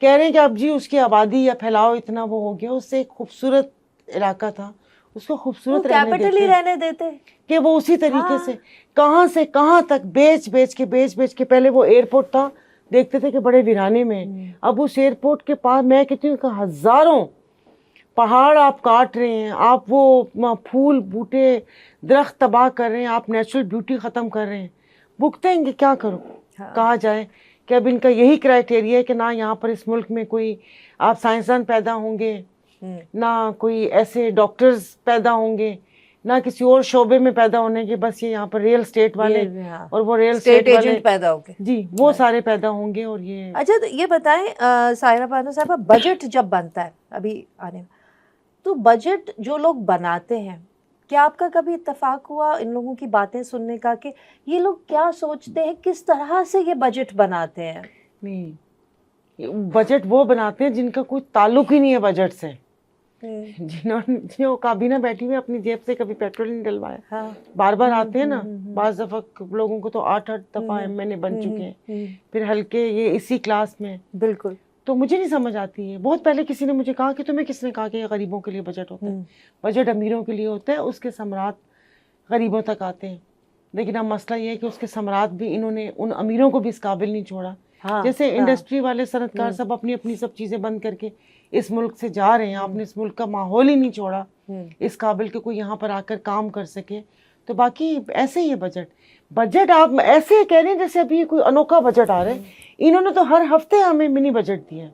کہہ رہے ہیں کہ اب جی اس کی آبادی یا پھیلاؤ اتنا وہ ہو گیا, اس سے ایک خوبصورت علاقہ تھا, اس کو خوبصورت رہنے دیتے کہ وہ اسی طریقے سے کہاں تک بیچ کے پہلے وہ ایئرپورٹ تھا, دیکھتے تھے کہ بڑے ویرانے میں, اب اس ایئرپورٹ کے پاس میں کہتی ہوں کہ ہزاروں پہاڑ آپ کاٹ رہے ہیں, آپ وہ پھول بوٹے درخت تباہ کر رہے ہیں, آپ نیچرل بیوٹی ختم کر رہے ہیں. بھگتیں گے, کیا کرو, کہا جائے کہ اب ان کا یہی کرائٹیریا ہے کہ نہ یہاں پر اس ملک میں کوئی آپ سائنسدان پیدا ہوں گے, نہ کوئی ایسے ڈاکٹرز پیدا ہوں گے, نہ کسی اور شعبے میں پیدا ہونے کے, بس یہ یہاں پر ریئل اسٹیٹ والے اور وہ ریئل اسٹیٹ والے پیدا ہو گے, جی وہ سارے پیدا ہوں گے. اور یہ اچھا تو یہ بتائیں سائرہ بانو صاحبہ, بجٹ جب بنتا ہے ابھی آنے میں, تو بجٹ جو لوگ بناتے ہیں, کیا آپ کا کبھی اتفاق ہوا ان لوگوں کی باتیں سننے کا کہ یہ لوگ کیا سوچتے ہیں, کس طرح سے یہ بجٹ بناتے ہیں؟ نہیں, بجٹ وہ بناتے ہیں جن کا کوئی تعلق ہی نہیں ہے بجٹ سے, جو کابینہ بیٹھی ہوئی اپنی جیب سے کبھی پیٹرول نہیں ڈلوایا, بار بار آتے ہیں نا, بعض دفعہ لوگوں کو تو 8 دفعہ میں نے بن چکے ہیں, پھر ہلکے یہ اسی کلاس میں. بالکل. تو مجھے نہیں سمجھ آتی ہے. بہت پہلے کسی نے مجھے کہا کہ تمہیں کس نے کہا کہ یہ غریبوں کے لیے بجٹ ہوتا ہے, بجٹ امیروں کے لیے ہوتا ہے, اس کے ثمرات غریبوں تک آتے ہیں. لیکن اب مسئلہ یہ ہے کہ اس کے ثمرات بھی انہوں نے ان امیروں کو بھی اس قابل نہیں چھوڑا. جیسے انڈسٹری والے صنعت کار سب اپنی سب چیزیں بند کر کے اس ملک سے جا رہے ہیں, آپ نے اس ملک کا ماحول ہی نہیں چھوڑا اس قابل کہ کوئی یہاں پر آ کر کام کر سکے. تو باقی ایسے ہی ہے بجٹ آپ ایسے کہہ رہے ہیں جیسے ابھی کوئی انوکھا بجٹ آ رہا ہے. انہوں نے تو ہر ہفتے ہمیں منی بجٹ دیا.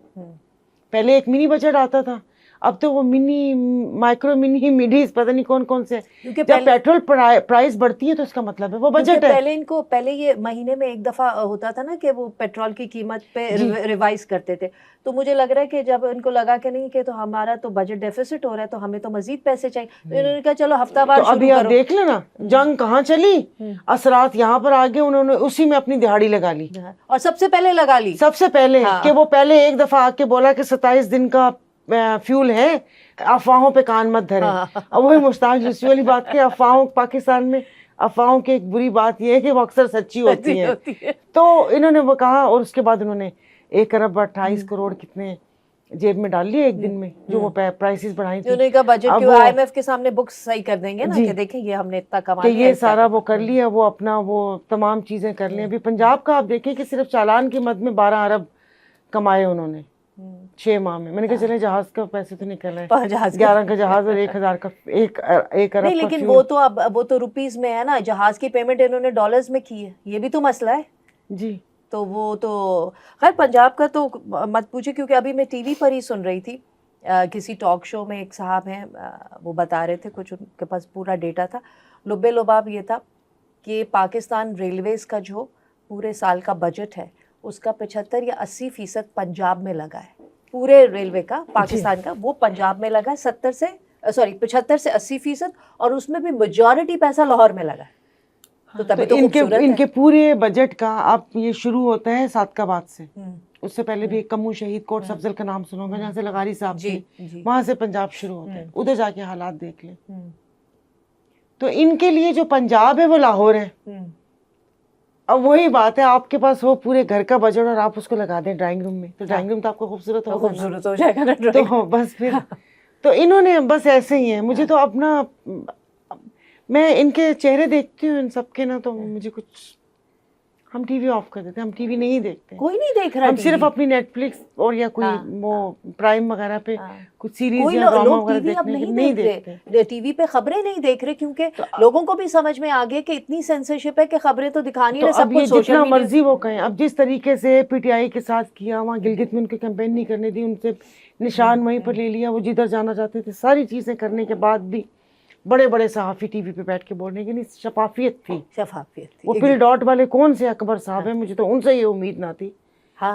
پہلے ایک منی بجٹ آتا تھا, اب تو وہ منی مائکرو منی میڈیز پتہ نہیں کون کون سے. جب پیٹرول پرائز بڑھتی ہے تو اس کا مطلب ہے وہ بجٹ ہے. پہلے یہ مہینے میں ایک دفعہ ہوتا تھا نا کہ وہ پیٹرول کی قیمت پہ ریوائز کرتے تھے, تو مجھے لگ رہا ہے کہ جب ان کو لگا کہ نہیں کہ تو ہمارا تو بجٹ ڈیفیسٹ ہو رہا ہے تو ہمیں تو مزید پیسے چاہیے, تو انہوں نے کہا چلو ہفتہ وار ابھی آپ دیکھ لینا جنگ کہاں چلی, اثرات یہاں پر آگے, انہوں نے اسی میں اپنی دہاڑی لگا لی, اور سب سے پہلے لگا لی, سب سے پہلے کہ وہ پہلے ایک دفعہ آ کے بولا کہ 27 دن کا فیول ہے, افواہوں پہ کان مت دھرے. اب وہی مشتاق یوسفی والی بات کہ افواہوں پاکستان میں افواہوں کی ایک بری بات یہ ہے کہ وہ اکثر سچی ہوتی ہیں. تو انہوں نے وہ کہا, اور اس کے بعد انہوں نے 1 ارب 28 کروڑ کتنے جیب میں ڈال لیے ایک دن میں, جو وہ پرائسز بڑھائی تھی. انہوں نے کہا بجٹ کے آئی ایم ایف کے سامنے بکس صحیح کر دیں گے نا کہ دیکھیں یہ ہم نے اتنا کما کہ یہ سارا وہ کر لیا, وہ اپنا وہ تمام چیزیں کر لیں. ابھی پنجاب کا آپ دیکھیں کہ صرف چالان کی مد میں 12 ارب کمائے انہوں نے 6 ماہ میں. میں نے کہا چلیں جہاز کا پیسے تو نکل رہے ہیں, 11 کا جہاز اور 1000 کا 1 ارب. نہیں لیکن وہ تو روپیز میں ہے نا, جہاز کی پیمنٹ انہوں نے ڈالرز میں کی ہے, یہ بھی تو مسئلہ ہے. جی تو وہ تو خیر پنجاب کا تو مت پوچھے, کیونکہ ابھی میں ٹی وی پر ہی سن رہی تھی, کسی ٹاک شو میں ایک صاحب ہیں وہ بتا رہے تھے, کچھ ان کے پاس پورا ڈیٹا تھا, لبے لباب یہ تھا کہ پاکستان ریلویز کا جو پورے سال کا بجٹ ہے اس کا 75 یا 80% پنجاب میں لگا ہے. پورے ریلوے کا پاکستان کا وہ پنجاب میں لگا ہے, 75 سے 80%, اور اس میں بھی میجورٹی پیسہ لاہور میں لگا ہے. تو ان کے پورے بجٹ کا اب یہ شروع ہوتا ہے صادقآباد سے. اس سے پہلے بھی ایک کمو شہید کوٹ افضل کا نام سنا ہوگا, جہاں سے لغاری صاحب تھے, وہاں سے پنجاب شروع ہوتا ہے. ادھر جا کے حالات دیکھ لیں. تو ان کے لیے جو پنجاب ہے وہ لاہور ہے. اب وہی بات ہے, آپ کے پاس وہ پورے گھر کا بجٹ اور آپ اس کو لگا دیں ڈرائنگ روم میں, تو ڈرائنگ روم تو آپ کو خوبصورت ہو جائے گا نا. تو بس پھر تو انہوں نے بس ایسے ہی ہیں. مجھے تو اپنا میں ان کے چہرے دیکھتی ہوں ان سب کے نا, تو مجھے کچھ, ہم ٹی وی آف کر دیتے, ہم ٹی وی نہیں دیکھتے, کوئی نہیں دیکھ رہا, ہم صرف اپنی نیٹ فلکس اور یا کوئی وہ پرائم وغیرہ پہ کچھ سیریز یا ڈرامہ وغیرہ نہیں دیکھتے. ٹی وی پہ خبریں نہیں دیکھ رہے, کیونکہ لوگوں کو بھی سمجھ میں آ گیا کہ اتنی سینسرشپ ہے کہ خبریں تو دکھانی ہے سب کو, جتنا مرضی وہ کہیں. اب جس طریقے سے پی ٹی آئی کے ساتھ کیا, وہاں گلگت میں ان کی کیمپین نہیں کرنے دی, ان سے نشان وہیں پر لے لیا, وہ جدھر جانا چاہتے تھے, ساری چیزیں کرنے کے بعد بھی بڑے بڑے صحافی ٹی وی پہ بیٹھ کے بولنے کی نہیں, شفافیت تھی. وہ پل ڈاٹ والے کون سے اکبر صاحب ہیں, مجھے تو ان سے یہ امید نہ تھی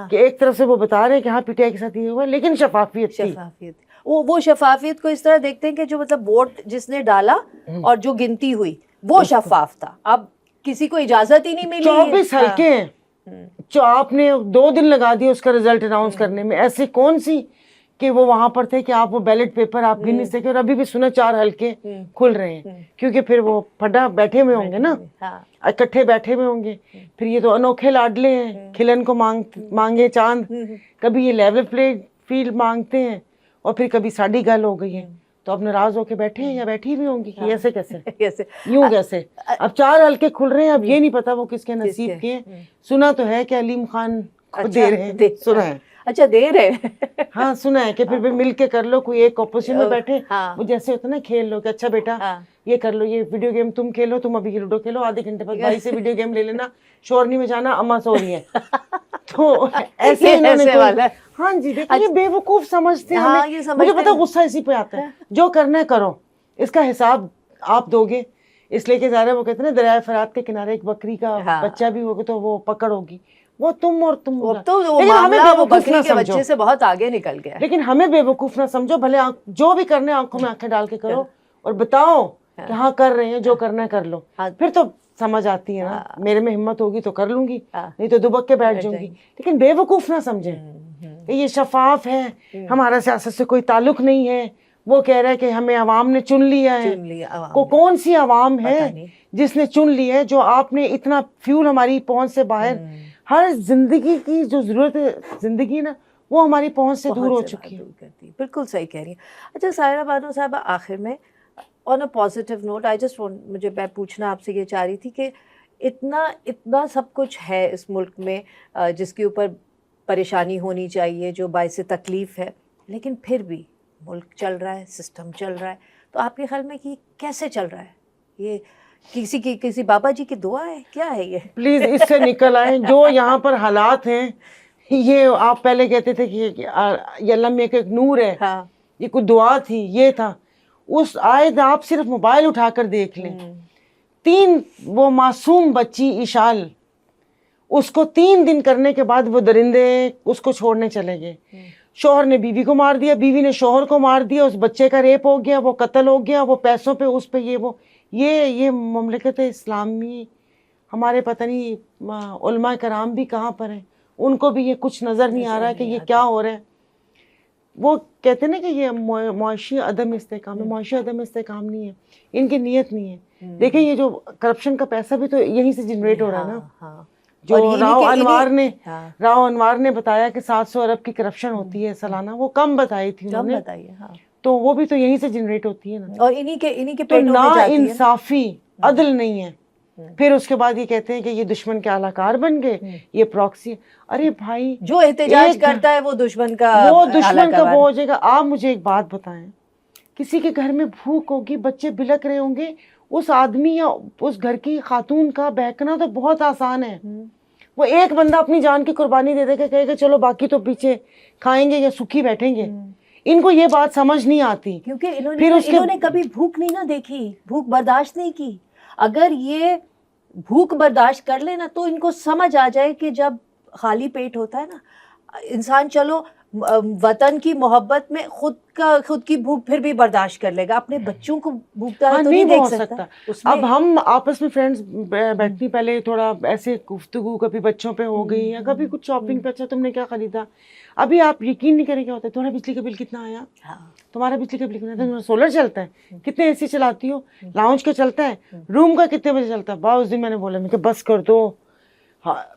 کہ ایک طرف سے وہ بتا رہے ہیں کہ ہاں پی ٹی آئی کے ساتھ یہ ہوا, لیکن شفافیت تھی. وہ شفافیت کو اس طرح دیکھتے ہیں کہ جو مطلب ووٹ جس نے ڈالا اور جو گنتی ہوئی وہ شفاف تھا. اب کسی کو اجازت ہی نہیں ملی. 24 حلقے ہیں جو آپ نے 2 دن لگا دیے اس کا رزلٹ اناؤنس کرنے میں. ایسے کون سی کہ وہ وہاں پر تھے کہ آپ وہ بیلٹ پیپر آپ گن نہیں سکے, اور ابھی بھی سنا 4 حلقے کھل رہے ہیں, کیونکہ پھر وہ پھڈا بیٹھے ہوئے ہوں گے نا. اکٹھے بیٹھے ہوئے ہوں گے. پھر یہ تو انوکھے لاڈلے ہیں, کھلن کو مانگے چاند, کبھی یہ لیول پلے فیلڈ مانگتے ہیں, اور پھر کبھی ساڑی گل ہو گئی ہے. تو اب ناراض ہو کے بیٹھے ہیں یا بیٹھی بھی ہوں گی کہ ایسے کیسے, یوں کیسے. اب 4 حلقے کھل رہے ہیں, اب یہ نہیں پتا وہ کس کے نصیب کے ہیں. سنا تو ہے کہ علیم خان کو دے رہے ہیں, سنا ہے. اچھا دے رہے ہاں سنا ہے کہ پھر بھی مل کے کر لو, کوئی ایک اپوزیشن میں بیٹھے, وہ جیسے ہوتا ہے نا کھیل لو کہ اچھا بیٹا یہ کر لو, یہ ویڈیو گیم تم کھیلو, تم ابھی لوڈو کھیلو, آدھے گھنٹے بعد بھائی سے ویڈیو گیم لے لینا, شور نہیں بجانا, اماں سو رہی ہے. تو ایسے انہوں نے, ہاں جی دیکھیں یہ بے وقوف سمجھتے ہیں. مجھے پتا غصہ اسی پہ آتا ہے, جو کرنا ہے کرو, اس کا حساب آپ دو گے. اس لیے کہ ظاہر وہ کہتے ہیں نا دریائے فرات کے کنارے ایک بکری کا بچہ بھی ہوگا تو وہ پکڑ ہوگی, وہ تم اور تم. لیکن ہمیں بے وقوف نہ سمجھو, سے بہت آگے نکل گیا. لیکن ہمیں بے وقوف نہ سمجھو, بھلے جو بھی کرنے آنکھوں میں آنکھیں ڈال کے کرو, اور بتاؤ کہ ہاں کر رہے ہیں, جو کرنا ہے کر لو. پھر تو سمجھ آتی ہے نا, میرے میں ہمت ہوگی تو کر لوں گی, نہیں تو دبک کے بیٹھ جاؤں گی. لیکن بے وقوف نہ سمجھیں کہ یہ شفاف ہے, ہمارا سیاست سے کوئی تعلق نہیں ہے. وہ کہہ رہا ہے کہ ہمیں عوام نے چن لیا ہے. کون سی عوام ہے جس نے چن لی ہے, جو آپ نے اتنا فیول ہماری پہنچ سے باہر, ہر زندگی کی جو ضرورت ہے زندگی نا, وہ ہماری پہنچ سے دور ہو چکی ہے. بالکل صحیح کہہ رہی ہیں. اچھا سائرہ بانو صاحبہ, آخر میں on a positive note I just want, مجھے میں پوچھنا آپ سے یہ چاہ رہی تھی کہ اتنا سب کچھ ہے اس ملک میں جس کے اوپر پریشانی ہونی چاہیے, جو باعث تکلیف ہے, لیکن پھر بھی ملک چل رہا ہے, سسٹم چل رہا ہے. تو آپ کے خیال میں کہ کیسے چل رہا ہے یہ؟ کسی بابا جی کی دعا ہے, کیا ہے یہ؟ پلیز اس سے نکل آئیں. جو یہاں پر حالات ہیں, یہ آپ پہلے کہتے تھے کہ یہ اللہ میں ایک نور ہے, یہ کوئی دعا تھی, یہ تھا. اس آیت آپ صرف موبائل اٹھا کر دیکھ لیں, 3 وہ معصوم بچی اشال, اس کو 3 دن کرنے کے بعد وہ درندے اس کو چھوڑنے چلے گئے. شوہر نے بیوی کو مار دیا, بیوی نے شوہر کو مار دیا, اس بچے کا ریپ ہو گیا, وہ قتل ہو گیا, وہ پیسوں پہ اس پہ یہ مملکت اسلامی ہمارے پتہ نہیں علماء کرام بھی کہاں پر ہیں, ان کو بھی یہ کچھ نظر نہیں آ رہا ہے کہ یہ کیا ہو رہا ہے. وہ کہتے ہیں نا کہ یہ معاشی عدم استحکام ہے, معاشی عدم استحکام نہیں ہے, ان کی نیت نہیں ہے. دیکھیں یہ جو کرپشن کا پیسہ بھی تو یہیں سے جنریٹ ہو رہا ہے نا. جو راؤ انوار نے بتایا کہ 700 ارب کی کرپشن ہوتی ہے سالانہ, وہ کم بتائی تھی انہوں نے, تو وہ بھی تو یہیں سے جنریٹ ہوتی ہے نا. اور انہی کے تو نا انصافی عدل نہیں ہے. پھر اس کے بعد یہ کہتے ہیں کہ یہ دشمن کے اعلی کار بن گئے, یہ پراکسی. ارے بھائی جو احتجاج کرتا ہے وہ دشمن کا وہ ہو جائے گا. آپ مجھے ایک بات بتائیں, کسی کے گھر میں بھوک ہوگی, بچے بلک رہے ہوں گے, اس آدمی یا اس گھر کی خاتون کا بہکنا تو بہت آسان ہے. وہ ایک بندہ اپنی جان کی قربانی دے دے کے کہے گا چلو باقی تو پیچھے کھائیں گے یا سکھی بیٹھیں گے. ان کو یہ بات سمجھ نہیں آتی, کیونکہ انہوں نے کبھی بھوک نہیں نہ دیکھی, بھوک برداشت نہیں کی. اگر یہ بھوک برداشت کر لے نا تو ان کو سمجھ آ جائے کہ جب خالی پیٹ ہوتا ہے نا انسان, چلو وطن کی محبت میں خود کی بھوک پھر بھی برداشت کر لے گا, اپنے بچوں کو بھوکتا ہے تو نہیں دیکھ سکتا. اب ہم آپس میں فرینڈز بیٹھتی, پہلے تھوڑا ایسے گفتگو کبھی بچوں پہ ہو گئی یا کبھی کچھ شاپنگ پہ, اچھا تم نے کیا خریدا, ابھی آپ یقین نہیں کریں کیا ہوتا ہے, تمہارا بجلی کا بل کتنا آیا, تمہارا بجلی کا بل کتنا, تمہارا سولر چلتا ہے, کتنے اے سی چلاتی ہو, لاؤنج کا چلتا ہے, روم کا کتنے بجے چلتا ہے. اس دن میں نے بولا میں کہ بس کر دو,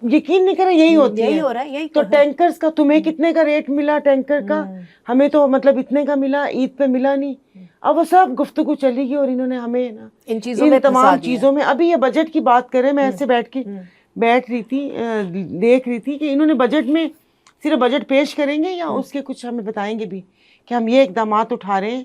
یقین نہیں کریں یہی ہوتی ہے. تو ٹینکرز کا تمہیں کتنے کا ریٹ ملا ٹینکر کا, ہمیں تو مطلب اتنے کا ملا, عید پہ ملا نہیں. اب وہ سب گفتگو چلی گئی اور انہوں نے ہمیں نا ان تمام چیزوں میں. ابھی یہ بجٹ کی بات کریں, میں ایسے بیٹھ رہی تھی, دیکھ رہی تھی کہ انہوں نے بجٹ میں صرف بجٹ پیش کریں گے یا اس کے کچھ ہمیں بتائیں گے بھی کہ ہم یہ اقدامات اٹھا رہے ہیں,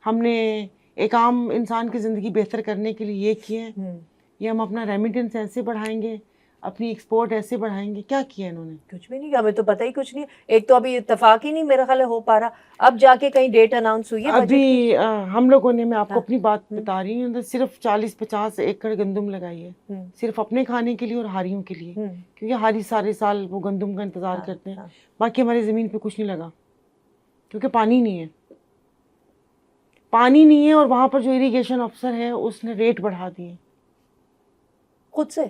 ہم نے ایک عام انسان کی زندگی بہتر کرنے کے لیے یہ کیے ہیں, یا ہم اپنا ریمیٹنس ایسے بڑھائیں گے, اپنی ایکسپورٹ ایسے بڑھائیں گے. کیا کیا انہوں نے؟ کچھ بھی نہیں کیا, ہمیں تو پتہ ہی کچھ نہیں. ایک تو ابھی اتفاق ہی نہیں میرا خیال ہو پا رہا, اب جا کے کہیں ڈیٹ اناؤنس ہوئی ہے ابھی ہم لوگوں نے, میں آپ کو اپنی بات بتا رہی ہوں, صرف 40-50 ایکڑ گندم لگائی ہے, صرف اپنے کھانے کے لیے اور ہاریوں کے لیے, کیونکہ ہاری سارے سال وہ گندم کا انتظار کرتے ہیں. باقی ہماری زمین پہ کچھ نہیں لگا کیونکہ پانی نہیں ہے, پانی نہیں ہے. اور وہاں پر جو اریگیشن افسر ہے اس نے ریٹ بڑھا دیے خود سے.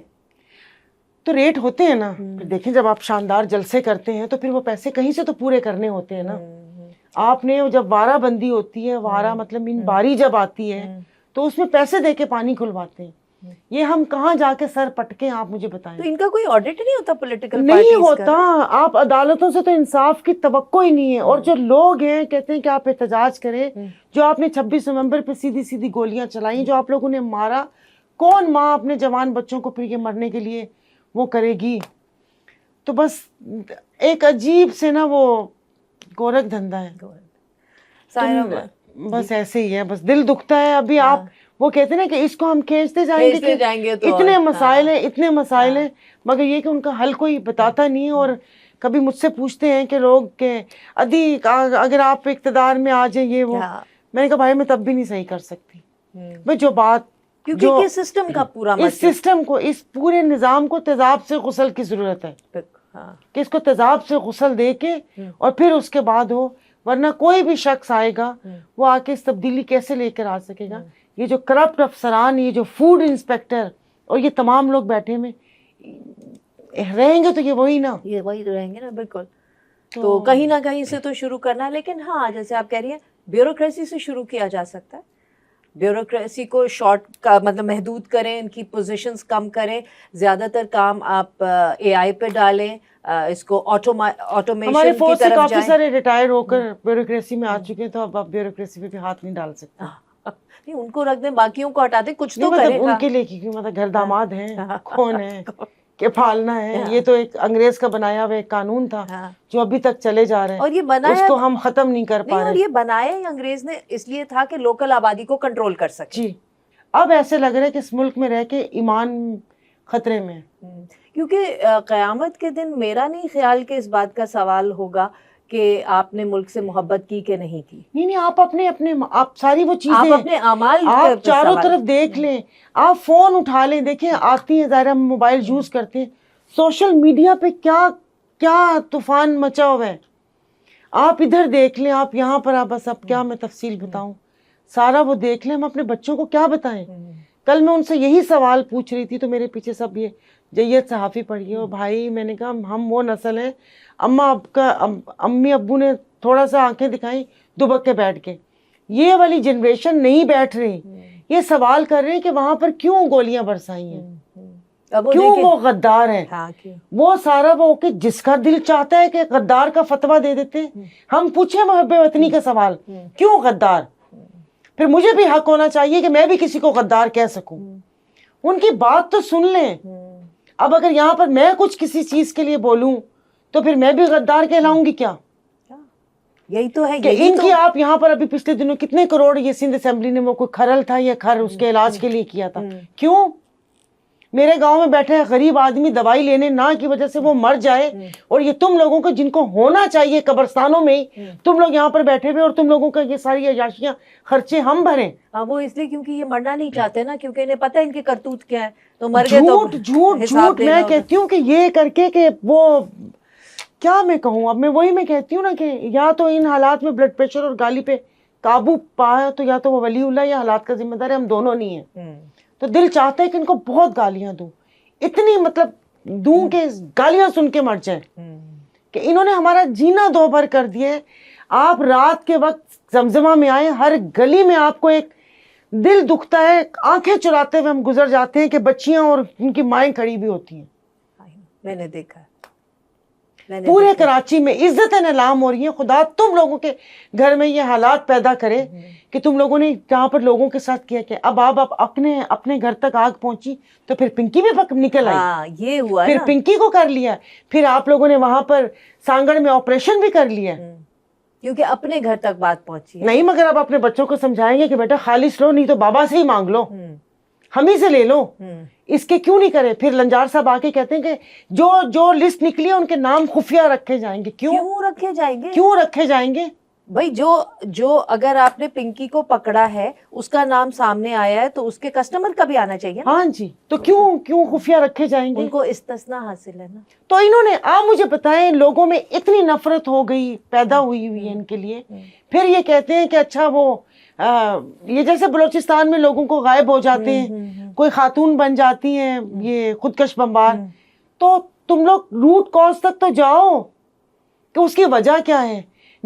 تو ریٹ ہوتے ہیں نا, پھر دیکھیں جب آپ شاندار جلسے کرتے ہیں تو پھر وہ پیسے کہیں سے تو پورے کرنے ہوتے ہیں نا. آپ نے جب وارہ بندی ہوتی ہے, وارہ مطلب ان باری جب آتی ہے تو اس میں پیسے دے کے پانی کھلواتے ہیں. یہ ہم کہاں جا کے سر پٹکیں آپ مجھے بتائیں. تو ان کا کوئی آڈٹ نہیں ہوتا پولیٹیکل نہیں ہوتا. آپ عدالتوں سے تو انصاف کی توقع ہی نہیں ہے. اور جو لوگ ہیں کہتے ہیں کہ آپ احتجاج کریں, جو آپ نے 26 نومبر پہ سیدھی سیدھی گولیاں چلائیں, جو آپ لوگوں نے مارا, کون ماں اپنے جوان بچوں کو پھر یہ مرنے کے لیے وہ کرے گی؟ تو بس ایک عجیب سے نا وہ گورکھ دھندا ہے. بس ایسے ہی ہے, بس دل دکھتا ہے. ابھی آپ وہ کہتے ہیں نا کہ اس کو ہم کھینچتے جائیں گے اتنے مسائل ہیں, اتنے مسائل ہیں, مگر یہ کہ ان کا حل کوئی بتاتا نہیں ہے. اور کبھی مجھ سے پوچھتے ہیں کہ لوگ کہ ادھی اگر آپ اقتدار میں آ جائیں یہ وہ, میں نے کہا بھائی میں تب بھی نہیں صحیح کر سکتی. بھائی جو بات کیونکہ سسٹم کا پورا اس سسٹم کو, اس پورے نظام کو تیزاب سے غسل کی ضرورت ہے, کہ اس کو تیزاب سے غسل دے کے اور پھر اس کے بعد ہو. ورنہ کوئی بھی شخص آئے گا وہ آ کے اس تبدیلی کیسے لے کر آ سکے گا؟ یہ جو کرپٹ افسران, یہ جو فوڈ انسپیکٹر اور یہ تمام لوگ بیٹھے میں رہیں گے تو یہ وہی رہیں گے نا. بالکل. تو کہیں نہ کہیں سے تو شروع کرنا ہے. لیکن ہاں جیسے آپ کہہ رہی ہیں بیوروکریسی سے شروع کیا جا سکتا ہے. بیوروکریسی کو شارٹ کا مطلب محدود کریں, ان کی پوزیشنز کم کریں, زیادہ تر کام آپ اے آئی پہ ڈالیں, اس کو آٹومیشن ہمارے کی فورس سے طرف کافی جائیں. سارے ریٹائر ہو کر بیوروکریسی میں آ چکے ہیں, تو اب آپ بیوروکریسی پہ بھی ہاتھ نہیں ڈال سکتے. نہیں ان کو رکھ دیں, باقیوں کو ہٹا دیں, کچھ تو مطلب کرے گا. ان کے لیے کیونکہ مطلب گھر داماد ہیں, کون ہے کہ پالنا ہے. یہ تو ایک انگریز کا بنایا ہوا ایک قانون تھا جو ابھی تک چلے جا رہے ہیں, اور یہ بنایا اس کو ہم ختم نہیں کر پا رہے. اور یہ بنایا ہی انگریز نے اس لیے تھا کہ لوکل آبادی کو کنٹرول کر سکے. جی. اب ایسے لگ رہا ہے کہ اس ملک میں رہ کے ایمان خطرے میں, کیونکہ قیامت کے دن میرا نہیں خیال کہ اس بات کا سوال ہوگا کہ آپ نے ملک سے محبت کی کہ نہیں کی. نہیں آپ اپنے آپ ساری وہ چیزیں آپ اپنے اعمال آپ چاروں طرف دیکھ لیں, آپ فون اٹھا لیں, دیکھیں آتی ہیں, ظاہر ہم موبائل یوز کرتے ہیں, سوشل میڈیا پہ کیا کیا طوفان مچا ہوا ہے. آپ ادھر دیکھ لیں, آپ یہاں پر, آپ بس اب کیا میں تفصیل بتاؤں, سارا وہ دیکھ لیں. ہم اپنے بچوں کو کیا بتائیں؟ کل میں ان سے یہی سوال پوچھ رہی تھی تو میرے پیچھے سب یہ جیت صحافی پڑھی ہے. بھائی میں نے کہا ہم وہ نسل ہیں, امی ابو نے تھوڑا سا آنکھیں دکھائیں دبک کے بیٹھ کے. یہ والی جنریشن نہیں بیٹھ رہی, یہ سوال کر رہے ہیں کہ وہاں پر کیوں گولیاں برسائی ہیں, کیوں وہ غدار ہیں. وہ سارا وہ کہ جس کا دل چاہتا ہے کہ غدار کا فتویٰ دے دیتے ہیں. ہم پوچھیں محب وطنی کا سوال, کیوں غدار؟ پھر مجھے بھی حق ہونا چاہیے کہ میں بھی کسی کو غدار کہہ سکوں. ان کی بات تو سن لیں. اب اگر یہاں پر میں کچھ کسی چیز کے لیے بولوں تو پھر میں بھی غدار کہلاؤں گی کیا؟ یہی تو ہے کہ ان کی آپ یہاں پر ابھی پچھلے دنوں کتنے کروڑ یہ سندھ اسمبلی نے وہ کوئی کھرل تھا یا کھر اس کے علاج کے لیے کیا تھا. کیوں؟ میرے گاؤں میں بیٹھے غریب آدمی دوائی لینے نہ کی وجہ سے وہ مر جائے, اور یہ تم لوگوں کو جن کو ہونا چاہیے قبرستانوں میں ہی, تم لوگ یہاں پر بیٹھے ہوئے اور تم لوگوں کا یہ ساری عیاشیاں خرچے ہم بھریں. وہ اس لیے کیونکہ یہ مرنا نہیں چاہتے نا, کیونکہ انہیں پتہ ہے ان کے کرتوت کیا ہے, تو مر گئے تو جھوٹ میں کہتی ہوں کہ یہ کر کے کہ وہ کیا میں کہوں. اب میں کہتی ہوں نا کہ یا تو ان حالات میں بلڈ پریشر اور گالی پہ قابو پایا تو یا تو وہ ولی اللہ یا حالات کا ذمہ دار ہے, ہم دونوں نہیں ہیں. تو دل چاہتا ہے کہ ان کو بہت گالیاں دوں, اتنی مطلب دوں کہ گالیاں سن کے مر جائیں, کہ انہوں نے ہمارا جینا دو بھر کر دیا ہے. آپ رات کے وقت زمزمہ میں آئیں, ہر گلی میں آپ کو ایک دل دکھتا ہے, آنکھیں چراتے ہوئے ہم گزر جاتے ہیں کہ بچیاں اور ان کی مائیں کھڑی بھی ہوتی ہیں. میں نے دیکھا پورے کراچی میں عزت نیلام ہو رہی ہے. خدا تم لوگوں کے گھر میں یہ حالات پیدا کرے کہ تم لوگوں نے جہاں پر لوگوں کے ساتھ کیا کہ اب آپ اپنے گھر تک آگ پہنچی تو پھر پنکی بھی نکل آئی. یہ ہوا پھر پنکی کو کر لیا, پھر آپ لوگوں نے وہاں پر سانگڑ میں آپریشن بھی کر لیا, کیونکہ اپنے گھر تک بات پہنچی نہیں. مگر اب اپنے بچوں کو سمجھائیں گے کہ بیٹا خالص لو, نہیں تو بابا سے ہی مانگ لو, ہم ہی سے لے لو. اس کے کیوں نہیں کرے؟ پھر لنجار صاحب آ کے کہتے ہیں کہ جو لسٹ نکلی ہے ان کے نام خفیہ رکھے جائیں گے. کیوں رکھے جائیں گے بھائی؟ جو اگر آپ نے پنکی کو پکڑا ہے, اس کا نام سامنے آیا ہے, تو اس کے کسٹمر کا بھی آنا چاہیے. ہاں جی, تو کیوں خفیہ رکھے جائیں گے؟ ان کو استثناء حاصل ہے نا. تو انہوں نے آپ مجھے بتائیں, لوگوں میں اتنی نفرت ہو گئی, پیدا ہوئی ہے ان کے لیے. پھر یہ کہتے ہیں کہ اچھا وہ یہ جیسے بلوچستان میں لوگوں کو غائب ہو جاتے ہیں, کوئی خاتون بن جاتی ہیں یہ خودکش بمبار, تو تم لوگ روٹ کاز تک تو جاؤ کہ اس کی وجہ کیا ہے.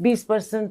20%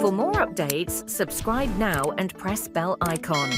For more updates, subscribe now and press bell icon.